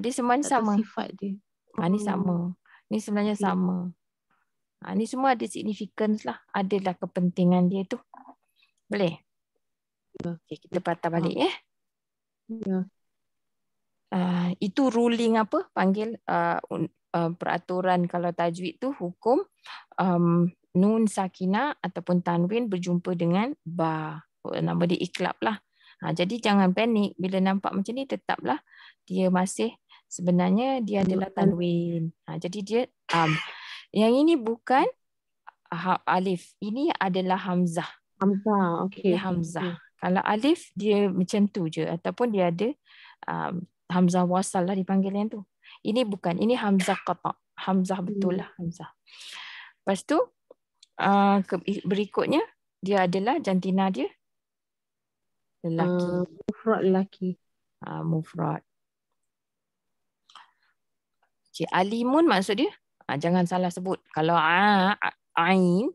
Dia semuanya sama. Sifat dia. Ni sama. Ni sebenarnya sama. Ni semua ada significance lah, adalah kepentingan dia tu. Boleh? Okay, kita patah balik ya. Itu ruling apa? Panggil peraturan kalau tajwid tu hukum nun sakinah ataupun tanwin berjumpa dengan ba. Nama dia iklab lah. Jadi jangan panik bila nampak macam ni, tetaplah dia masih sebenarnya dia adalah tanwin. Jadi dia yang ini bukan alif. Ini adalah hamzah. Hamzah, okey. Ini hamzah. Kalau alif dia macam tu je ataupun dia ada hamzah wasal lah dipanggil yang tu. Ini bukan, ini hamzah qata. Hamzah betul lah, hamzah. Lepas tu berikutnya dia adalah jantina dia lelaki. Mufrad lelaki. Mufrad. Alimun maksud dia jangan salah sebut. Kalau ain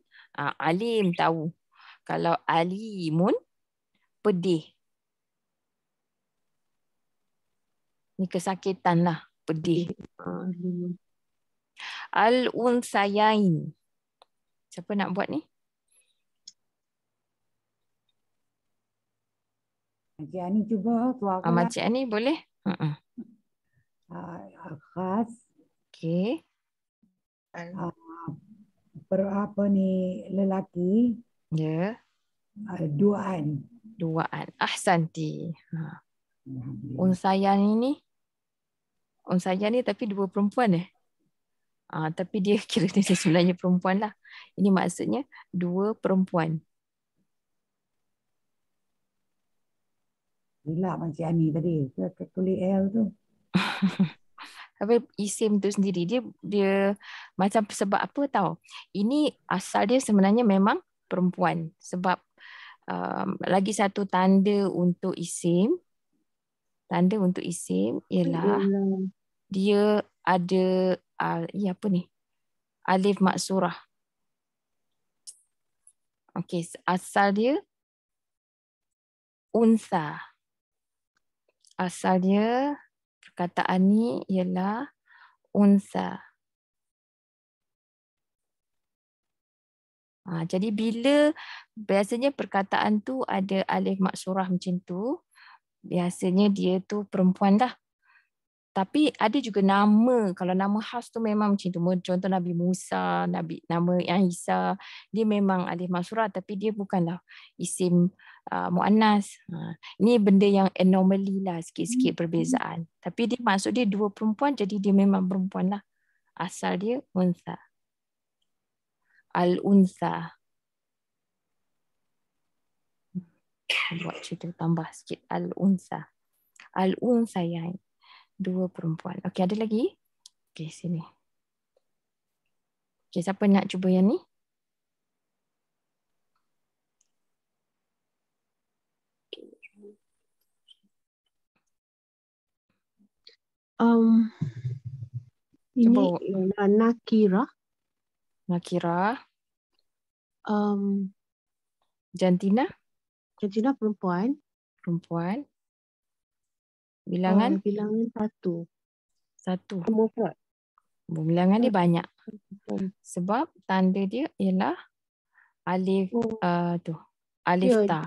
alim tahu. Kalau alimun pedih. Ni kesakitan lah, pedih. Al-unsayain. Siapa nak buat ni? Encik Ani cuba suara. Makcik Ani boleh? Khas. Okey. Apa ni lelaki? Ya. Duaan. Ahsanti. Unsayan ini. Unsayan ni tapi dua perempuan tapi dia kira dia sebenarnya perempuan lah. Ini maksudnya dua perempuan. Gila Encik Ani tadi. Tulis L tu. Tapi isim tu sendiri dia macam sebab apa tahu. Ini asal dia sebenarnya memang perempuan. Sebab lagi satu tanda untuk isim. Tanda untuk isim ialah dia ada apa ni? Alif maksurah. Okey, asal dia unsa. Asal dia perkataan ni ialah unsa. Jadi bila biasanya perkataan tu ada alif maksurah macam tu, biasanya dia tu perempuan dah. Tapi ada juga nama, kalau nama khas tu memang macam tu. Contoh Nabi Musa, nama Isa, dia memang alif maksurah tapi dia bukanlah isim muannas. Ini benda yang anomaly lah, sikit-sikit perbezaan. Tapi dia maksud dia dua perempuan, jadi dia memang perempuan lah. Asal dia unsa. Al-unsa. Buat cerita tambah sikit. Al-unsa. Al-unsa yang dua perempuan. Okey, ada lagi? Okey, sini. Okey, siapa nak cuba yang ni? Ini nakira. Nakira. Jantina. Jantina perempuan. Perempuan. Bilangan? Bilangan 1. 1. Mufrad. Bilangan dia banyak. Sebab tanda dia ialah alif tu. Alif ta.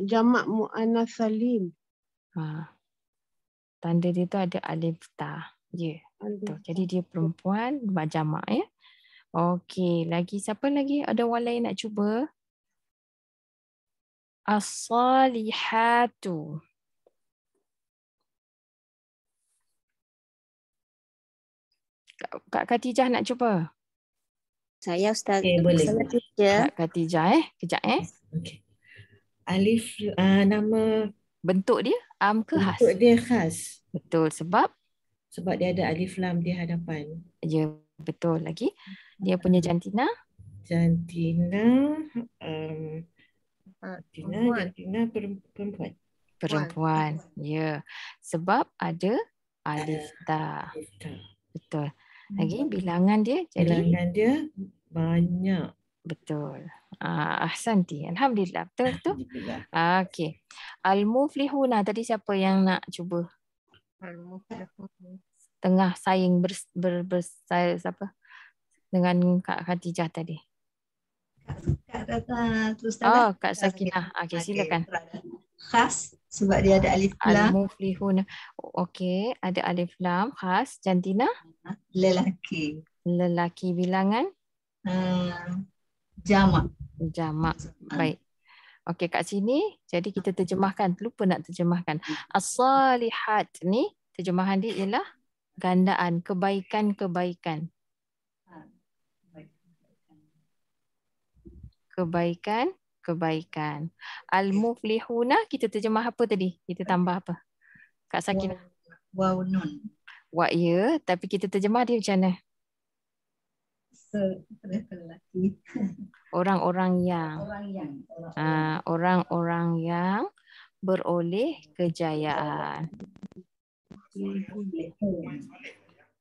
Jamak muannas salim. Tanda dia tu ada alif ta. Ya. Yeah. Jadi dia perempuan jamak ya. Okey, lagi siapa lagi? Ada orang lain nak cuba? As-salihatu. Kak Khatijah nak cuba? Saya Ustaz. Okay, boleh. Kak Khatijah kejap Okay. Alif nama bentuk dia ke khas? Bentuk dia khas. Betul, sebab dia ada alif lam di hadapan. Ya, betul lagi. Dia punya jantina? Jantina perempuan. Perempuan. Ya. Sebab ada alif ta. Betul. Lagi bilangan dia jadi? Bilangan dia banyak. Betul. Ahsanti. Alhamdulillah. Betul tu? Okey. Al-muflihuna tadi siapa yang nak cuba? Tengah saing siapa? Dengan Kak Khatijah tadi. Kak Sakinah. Okey, silakan. Khas sebab dia ada alif lam. Al-muflihuna. Okey, ada alif lam khas. Jantina? Lelaki. Lelaki bilangan? Jamak. Baik. Okey, kat sini jadi kita terjemahkan. Lupa nak terjemahkan. As-salihat ni terjemahan dia ialah gandaan, kebaikan-kebaikan. Kebaikan. Al-muflihuna kita terjemah apa tadi? Kita tambah apa? Kak Sakinah. Waw nun. Wa ya, tapi kita terjemah dia macam mana? Orang-orang yang beroleh kejayaan.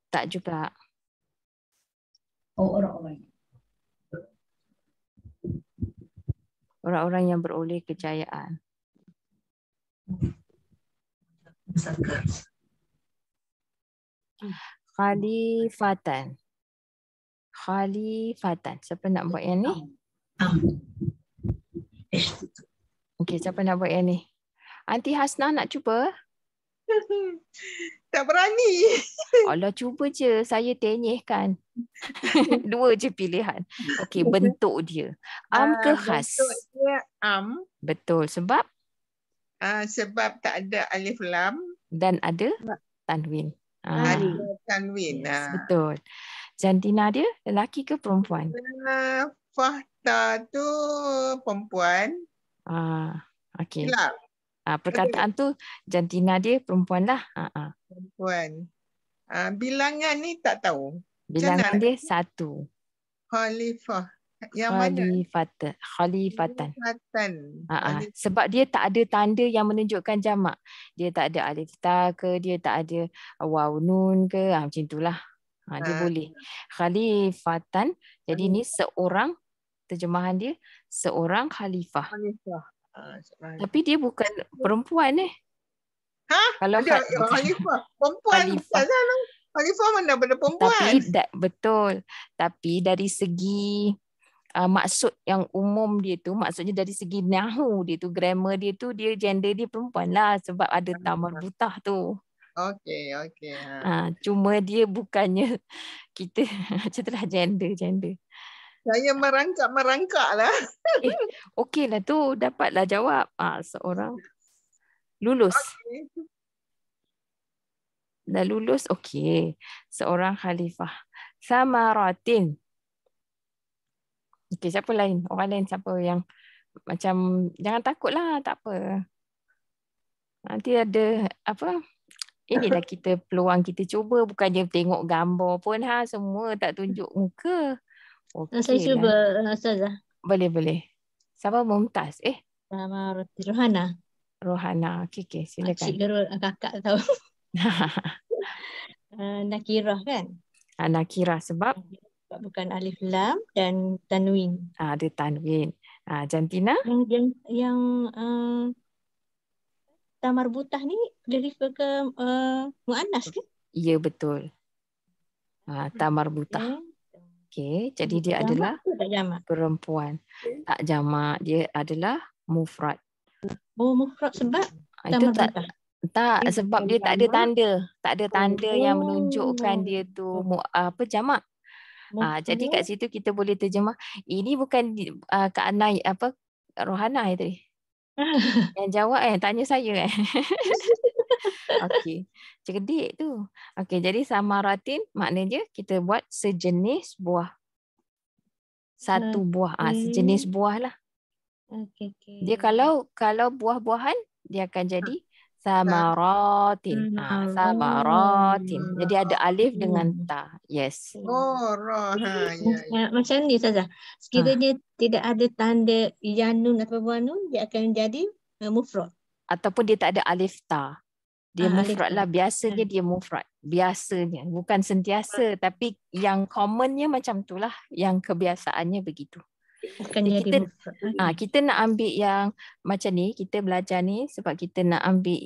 Tak juga. Orang-orang yang beroleh kejayaan. Khalifatan. Siapa nak buat yang ni? Okey, siapa nak buat yang ni? Aunty Hasnah nak cuba? Tak berani. Alah, cuba je. Saya tenyehkan. 2 je pilihan. Okey, bentuk dia. Ke khas? Bentuk dia Betul. Sebab? Sebab tak ada alif lam. Dan ada tanwin. Ada tanwin. Betul. Jantina dia lelaki ke perempuan? Fahta tu perempuan. Okey. Perkataan tu jantina dia perempuan lah. Perempuan. Bilangan ni tak tahu. Bilangan dia 1. Khalifah. Yang mana? Khalifatan. Khalifatan. Sebab dia tak ada tanda yang menunjukkan jamak. Dia tak ada alif ta ke, dia tak ada waw nun ke, macam itulah. Dia boleh. Khalifatan. Jadi ni seorang, terjemahan dia seorang khalifah. Tapi dia bukan perempuan Kalau khalifah perempuan. Khalifah mana pada perempuan? Betul. Tapi dari segi maksud yang umum dia tu, maksudnya dari segi nahu dia tu, grammar dia tu, dia gender dia perempuan lah sebab ada ta marbutah tu. Okey. Ha. Cuma dia bukannya kita macam tu lah gender. Saya merangkak lah. Okey lah tu, dapatlah jawab. Seorang lulus. Dah lulus, okey. Seorang khalifah. Samaratin. Okey, siapa lain? Orang lain siapa yang macam, jangan takutlah, tak apa. Nanti ada apa? Inilah kita peluang kita cuba, bukannya tengok gambar pun semua tak tunjuk muka. Saya Okey cuba lah. Ustazah. Boleh. Siapa Mumtaz? Sama Rohana. Rohana. Okey, silakan. Cik Gerul, kakak tahu. Nakirah kan? Nakirah sebab Bukan alif lam dan tanwin. ada tanwin. Jantina? Yang ta marbutah ni dia refer ke muannas ke? Ya, betul. Ta marbutah. Okey, jadi dia adalah tak jamak. perempuan. Tak jamak, dia adalah mufrad. Oh, mufrad sebab ta Itu marbutah. tak sebab dia tak ada tanda. Tak ada tanda yang menunjukkan dia tu jamak. Jadi kat situ kita boleh terjemah, ini bukan Kak Anai Rohana tadi. Yang jawab tanya saya. Okey. Cerdik tu. Okey, jadi samaratin maknanya kita buat sejenis buah. Satu buah. Sejenis buah lah. Okey. Dia kalau buah-buahan dia akan jadi samaratin. Samaratin. Jadi ada alif dengan ta. Yes. Roh. Ya. Macam ni Ustazah. Sekiranya tidak ada tanda yanun atau wanun, dia akan jadi mufrad. Ataupun dia tak ada alif ta. Dia mufrad lah. Biasanya dia mufrad. Biasanya. Bukan sentiasa. Tapi yang commonnya macam tu lah. Yang kebiasaannya begitu. Kita nak ambil yang macam ni. Kita belajar ni sebab kita nak ambil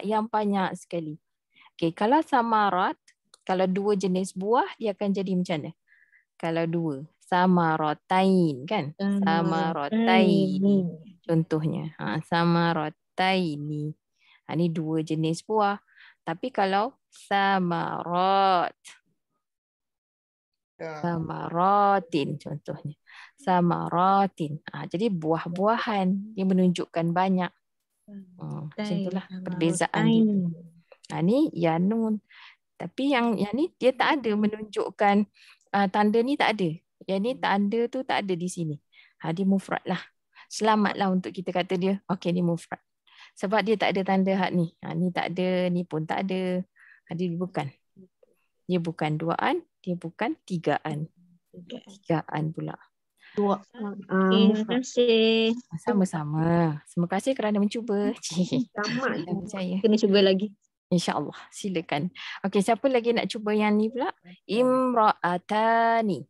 yang banyak sekali. Okay, kalau samarat, kalau dua jenis buah, dia akan jadi macam mana? Kalau dua. Samaratain kan? Samaratain. Contohnya. Samaratain. Ini dua jenis buah. Tapi kalau samarat. Samaratin contohnya. Samaratin. Jadi buah-buahan. Dia menunjukkan banyak. Macam itulah perbezaan dia. Ni yanun. Tapi yang ni dia tak ada menunjukkan tanda ni tak ada. Yang ni tanda tu tak ada di sini. Dia mufrad lah. Selamatlah untuk kita kata dia. Okey, ni mufrad. Sebab dia tak ada tanda hak ni. Ni tak ada, ni pun tak ada. Dia bukan. Dia bukan duaan, dia bukan tigaan. Tigaan pula. Terima kasih. Sama-sama. Terima kasih kerana mencuba. Kena cuba lagi. InsyaAllah. Silakan. Okey, siapa lagi nak cuba yang ni pula? Imra'atani.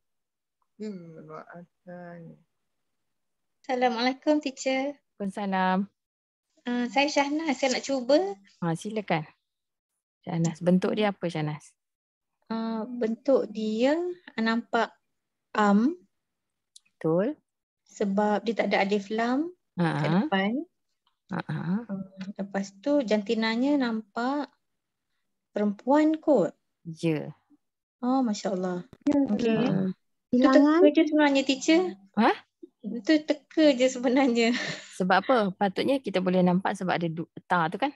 Assalamualaikum, teacher. Waalaikumsalam. Saya Syahnas, saya nak cuba. Silakan. Syahnas, bentuk dia apa Syahnas? Bentuk dia nampak Betul. Sebab dia tak ada alif lam kat depan. Lepas tu jantinanya nampak perempuan kot. Ya. Oh, Masya Allah. Okay. Itu teka je sebenarnya, teacher. Itu teka je sebenarnya. Sebab apa? Patutnya kita boleh nampak sebab ada ta tu kan?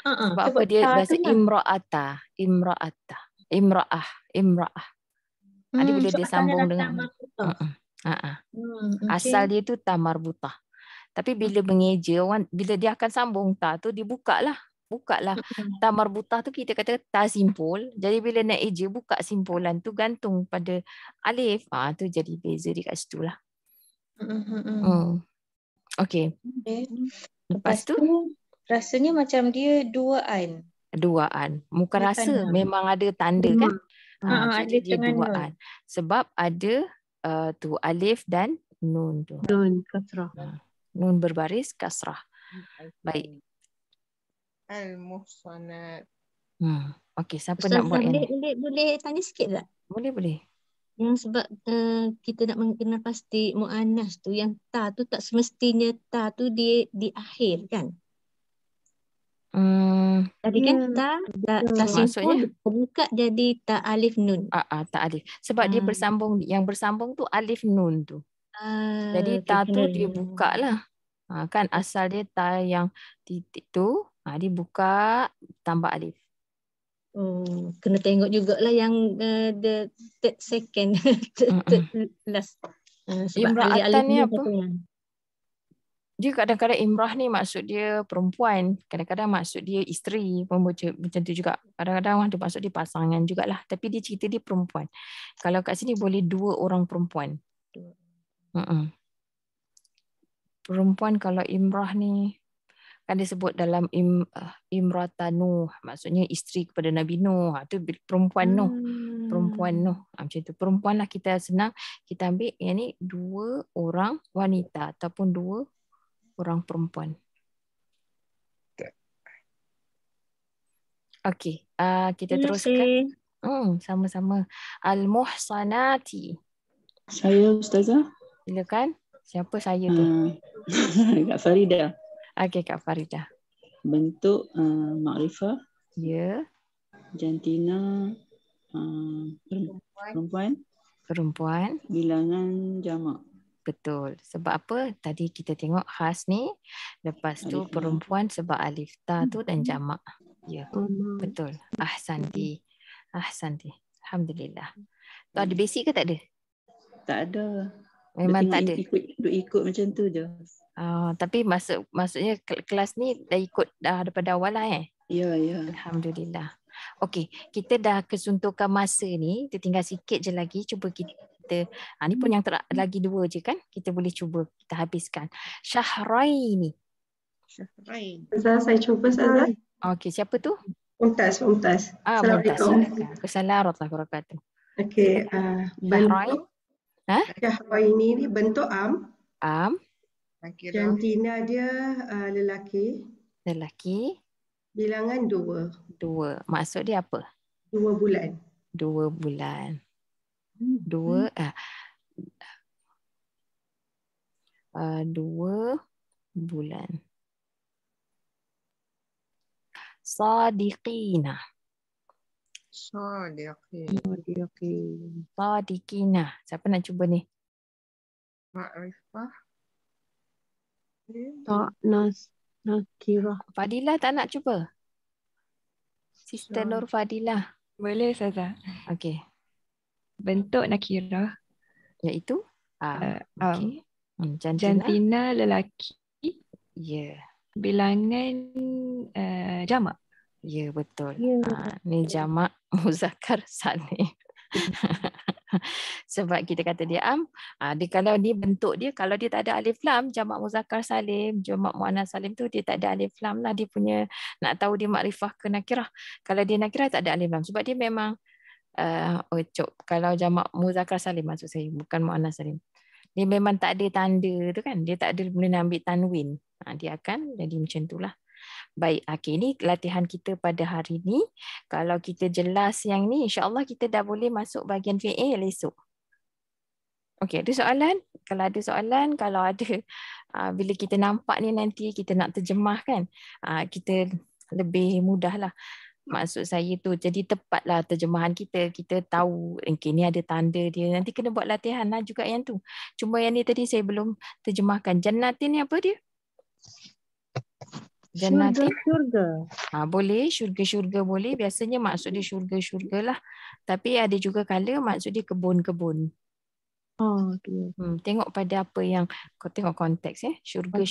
Sebab apa dia bahasa imra'ata. Imra'ah. Dia bila dia sambung dengan asal dia tu ta marbutah. Tapi bila mengeja, bila dia akan sambung ta tu, dia buka lah. Ta marbutah tu kita kata ta simpul. Jadi bila nak eja, buka simpulan tu gantung pada alif. Tu jadi beza dia kat situ lah. Okey. Lepas tu rasanya macam dia duaan. Bukan rasa, memang ada tanda kan? Jadi dia duaan. Sebab ada tu alif dan nun tu. Nun kasrah. Nun berbaris kasrah. Baik. Al-muhsanat. Okey, siapa nak buat yang ni? Boleh tanya sikit tak? Boleh. Yang sebab kita nak mengenal pasti mu'annas tu, yang ta tu tak semestinya ta tu di akhir kan. Tadi kan ta simpul buka jadi ta alif nun. Tak alif. Sebab dia bersambung, yang bersambung tu alif nun tu. Jadi ta tu dia buka lah. Kan asal dia ta yang titik tu, dia buka tambah alif. Oh, kena tengok jugalah yang the third second, third last. Sebab Imra'atan ni apa? Katanya. Dia kadang-kadang imrah ni maksud dia perempuan, kadang-kadang maksud dia isteri, macam tu juga. Kadang-kadang dia maksud dia pasangan jugalah, tapi dia cerita dia perempuan. Kalau kat sini boleh 2 orang perempuan. Perempuan kalau imrah ni kan disebut dalam Imratan Nuh, maksudnya isteri kepada Nabi Nuh. Tu perempuan Nuh. Perempuan Nuh. Macam tu. Perempuan lah kita senang. Kita ambil yang ni 2 orang wanita ataupun 2 orang perempuan. Okey. Kita teruskan. Sama-sama. Al-Muhsanati. Saya Ustazah. Silakan. Siapa saya tu? Kak Farida. Okey, Kak Farida. Bentuk makrifah. Ya. Jantina perempuan. Perempuan. Bilangan jamak. Betul. Sebab apa? Tadi kita tengok khas ni. Lepas tu alif perempuan sebab alif ta tu dan jamak. Ya. Betul. Ahsanti. Alhamdulillah. Tu ada basic ke tak ada? Tak ada. Memang tak ada. Ikut macam tu je. Tapi maksudnya kelas ni dah daripada awal lah Ya. Alhamdulillah. Okey, kita dah kesuntukan masa ni, kita tinggal sikit je lagi. Cuba kita, ni pun yang lagi 2 je kan? Kita boleh cuba kita habiskan. Syahraini. Ustazah, saya cuba Ustazah. Okey, siapa tu? Mumtaz. Assalamualaikum. Assalamualaikum warahmatullahi wabarakatuh. Okey, bentuk Syahraini ni bentuk am. Jantina dia lelaki. Bilangan 2. Maksud dia apa? 2 bulan. 2 bulan. 2 bulan. Sadiqina. Siapa nak cuba ni? Ma'rifah. Nakirah. Fadilah tak nak cuba? Sister Nur Fadilah. Boleh Ustazah. Okey. Bentuk nakirah. Iaitu? Okey. Jantina lelaki. Ya. Bilangan jamak. Ya, betul. Ni jamak muzakkar salim. Sebab kita kata dia dia kalau ni bentuk dia, kalau dia tak ada alif lam, jamak muzakkar salim, jamak muannas salim tu dia tak ada alif lam lah. Dia punya nak tahu dia makrifah ke nakirah. Kalau dia nakirah tak ada alif lam sebab dia memang kalau jamak muzakkar salim maksud saya, bukan muannas salim. Dia memang tak ada tanda tu kan. Dia tak ada boleh ambil tanwin. Dia akan jadi macam itulah. Baik, ini latihan kita pada hari ni. Kalau kita jelas yang ni, insya-Allah kita dah boleh masuk bahagian fi'il esok. Okey, ada soalan? Kalau ada soalan, kalau ada bila kita nampak ni nanti kita nak terjemah kan, kita lebih mudah lah. Maksud saya tu, jadi tepatlah terjemahan kita. Kita tahu, ni ada tanda dia. Nanti kena buat latihan lah juga yang tu. Cuma yang ni tadi saya belum terjemahkan. Jannatin ni apa dia? Syurga. Boleh, syurga boleh. Biasanya maksud dia syurga lah. Tapi ada juga kala maksud dia kebun-kebun. Okay. Tengok pada apa yang kau tengok konteks syurga.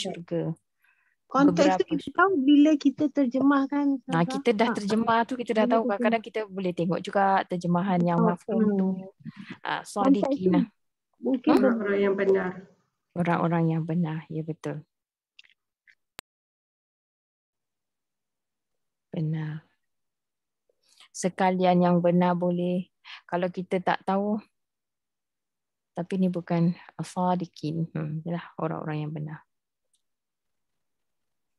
Konteks tu kita tahu bila kita terjemahkan. Kita dah terjemah tu kita dah tahu. Kadang-kadang kita boleh tengok juga terjemahan yang mafhum tu. Sadiqina. Mungkin orang-orang yang benar. Orang-orang yang benar, ya betul. Benar. Sekalian yang benar boleh. Kalau kita tak tahu, tapi ni bukan sadiqin. Yalah, orang-orang yang benar.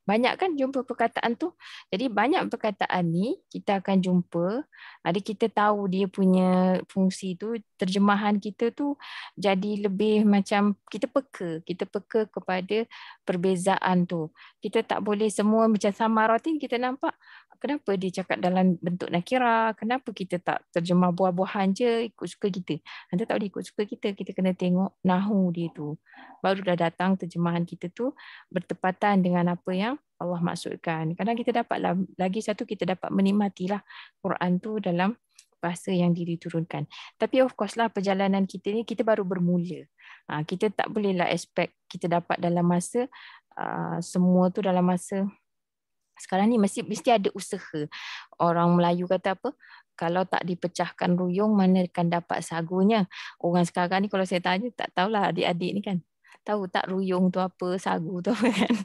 Banyak kan jumpa perkataan tu. Jadi banyak perkataan ni kita akan jumpa. Ada kita tahu dia punya fungsi tu, terjemahan kita tu jadi lebih macam kita peka. Kita peka kepada perbezaan tu. Kita tak boleh semua macam samaratin kita nampak. Kenapa dia cakap dalam bentuk nakira? Kenapa kita tak terjemah buah-buahan je ikut suka kita? Nanti tak boleh ikut suka kita. Kita kena tengok nahu dia tu. Baru dah datang terjemahan kita tu bertepatan dengan apa yang Allah maksudkan. Kadang kita dapat lagi satu, kita dapat menikmatilah Quran tu dalam bahasa yang diturunkan. Tapi of course lah perjalanan kita ni kita baru bermula. Kita tak bolehlah expect kita dapat dalam masa semua tu dalam masa sekarang ni mesti ada usaha. Orang Melayu kata apa? Kalau tak dipecahkan ruyung, mana akan dapat sagunya? Orang sekarang ni kalau saya tanya, tak tahulah adik-adik ni kan. Tahu tak ruyung tu apa, sagu tu apa kan?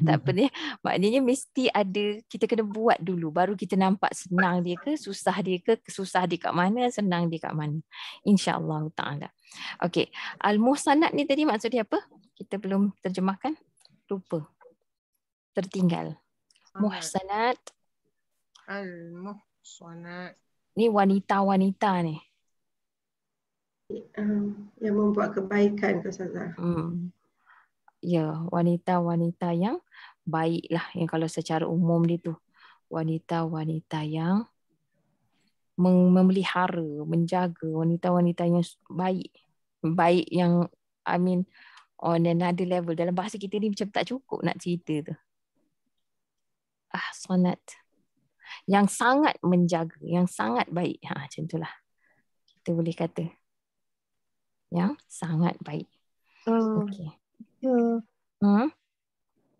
Tak apa ni. Maknanya mesti ada, kita kena buat dulu. Baru kita nampak senang dia ke, susah dia ke, susah dia kat mana, senang dia kat mana. InsyaAllah ta'ala. Okey. Al-Muhsanat ni tadi maksud dia apa? Kita belum terjemahkan. Lupa. Tertinggal. Muhsanat. Al-Muhsanat. Ni wanita-wanita ni. Yang membuat kebaikan ke Ustazah? Ya, wanita-wanita yang baik lah. Yang kalau secara umum dia tu. Wanita-wanita yang memelihara, menjaga. Wanita-wanita yang baik. Baik yang, on another level. Dalam bahasa kita ni macam tak cukup nak cerita tu. Ahsanat. Yang sangat menjaga, yang sangat baik. Macam itulah. Kita boleh kata. Yang sangat baik. Okey. Ya.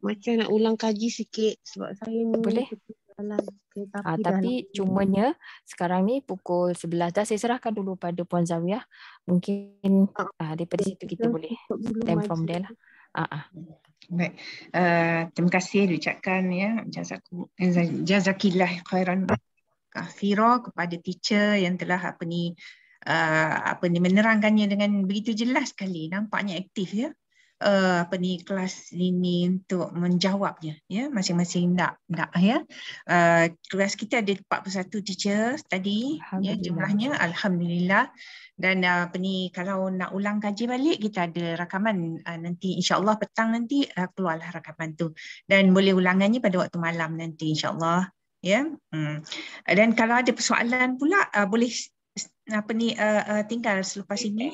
Macam nak ulang kaji sikit sebab saya ni boleh. Tapi cumanya sekarang ni pukul 11 dah, saya serahkan dulu pada Puan Zawiyah. Mungkin daripada situ kita boleh stand from there lah. Baik. Terima kasih diucapkan ya jazakillah khairan kathira kepada teacher yang telah menerangkannya dengan begitu jelas sekali. Nampaknya aktif ya. Kelas ini untuk menjawabnya ya, masing-masing nak ya. Kelas kita ada 41 teacher tadi ya, jumlahnya alhamdulillah. Dan kalau nak ulang kaji balik, kita ada rakaman nanti insya-Allah petang nanti keluarlah rakaman tu, dan boleh ulangannya pada waktu malam nanti insya-Allah ya. Dan kalau ada persoalan pula boleh tinggal selepas ini.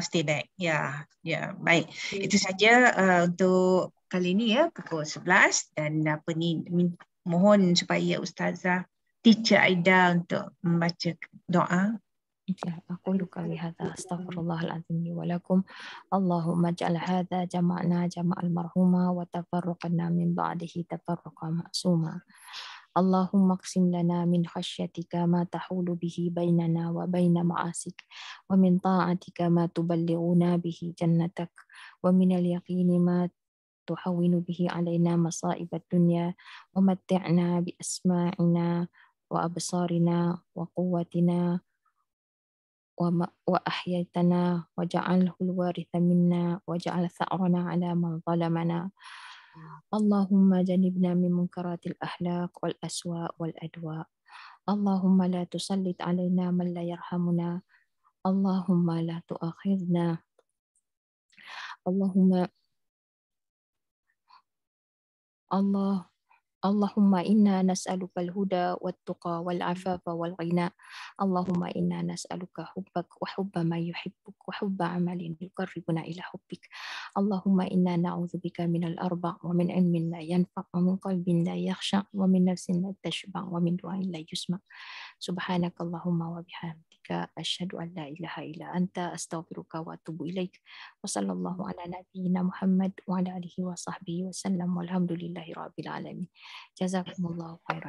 Stay back. Ya, baik. Itu saja untuk kali ini ya, pukul 11, dan mohon supaya Ustazah Teacher Aida untuk membaca doa. أقول قولي هذا أستغفر الله العظيم لي ولكم اللهم اجعل هذا جمعنا جمع المرحومة وتفرقنا من بعده تفرقا معصوما اللهم اقسم لنا من خشيتك ما تحول به بيننا وبين معاصيك ومن طاعتك ما تبلغنا به جنتك ومن اليقين ما تحول به علينا مصائب الدنيا ومتعنا بأسماعنا وأبصارنا وقوتنا وأحييتنا وجعله الوارث منا وجعل ثأرنا على من ظلمنا اللهم جنبنا من منكرات الأخلاق والأسواء والأدواء اللهم لا تسلط علينا من لا يرحمنا اللهم لا تؤاخذنا اللهم إنا نسألك الهدى والتقى والعفاف والغنى اللهم إنا نسألك حبك وحب ما يحبك وحب عمل يقربنا إلى حبك اللهم إنا نعوذ بك من الأربع ومن علم لا ينفع ومن قلب لا يخشع ومن نفس لا تشبع ومن دعاء لا يسمع سبحانك اللهم وبحمدك أشهد أن لا إله إلا أنت أستغفرك وأتوب إليك وصلى الله على نبينا محمد وعلى آله وصحبه وسلم والحمد لله رب العالمين جزاكم الله خيرا.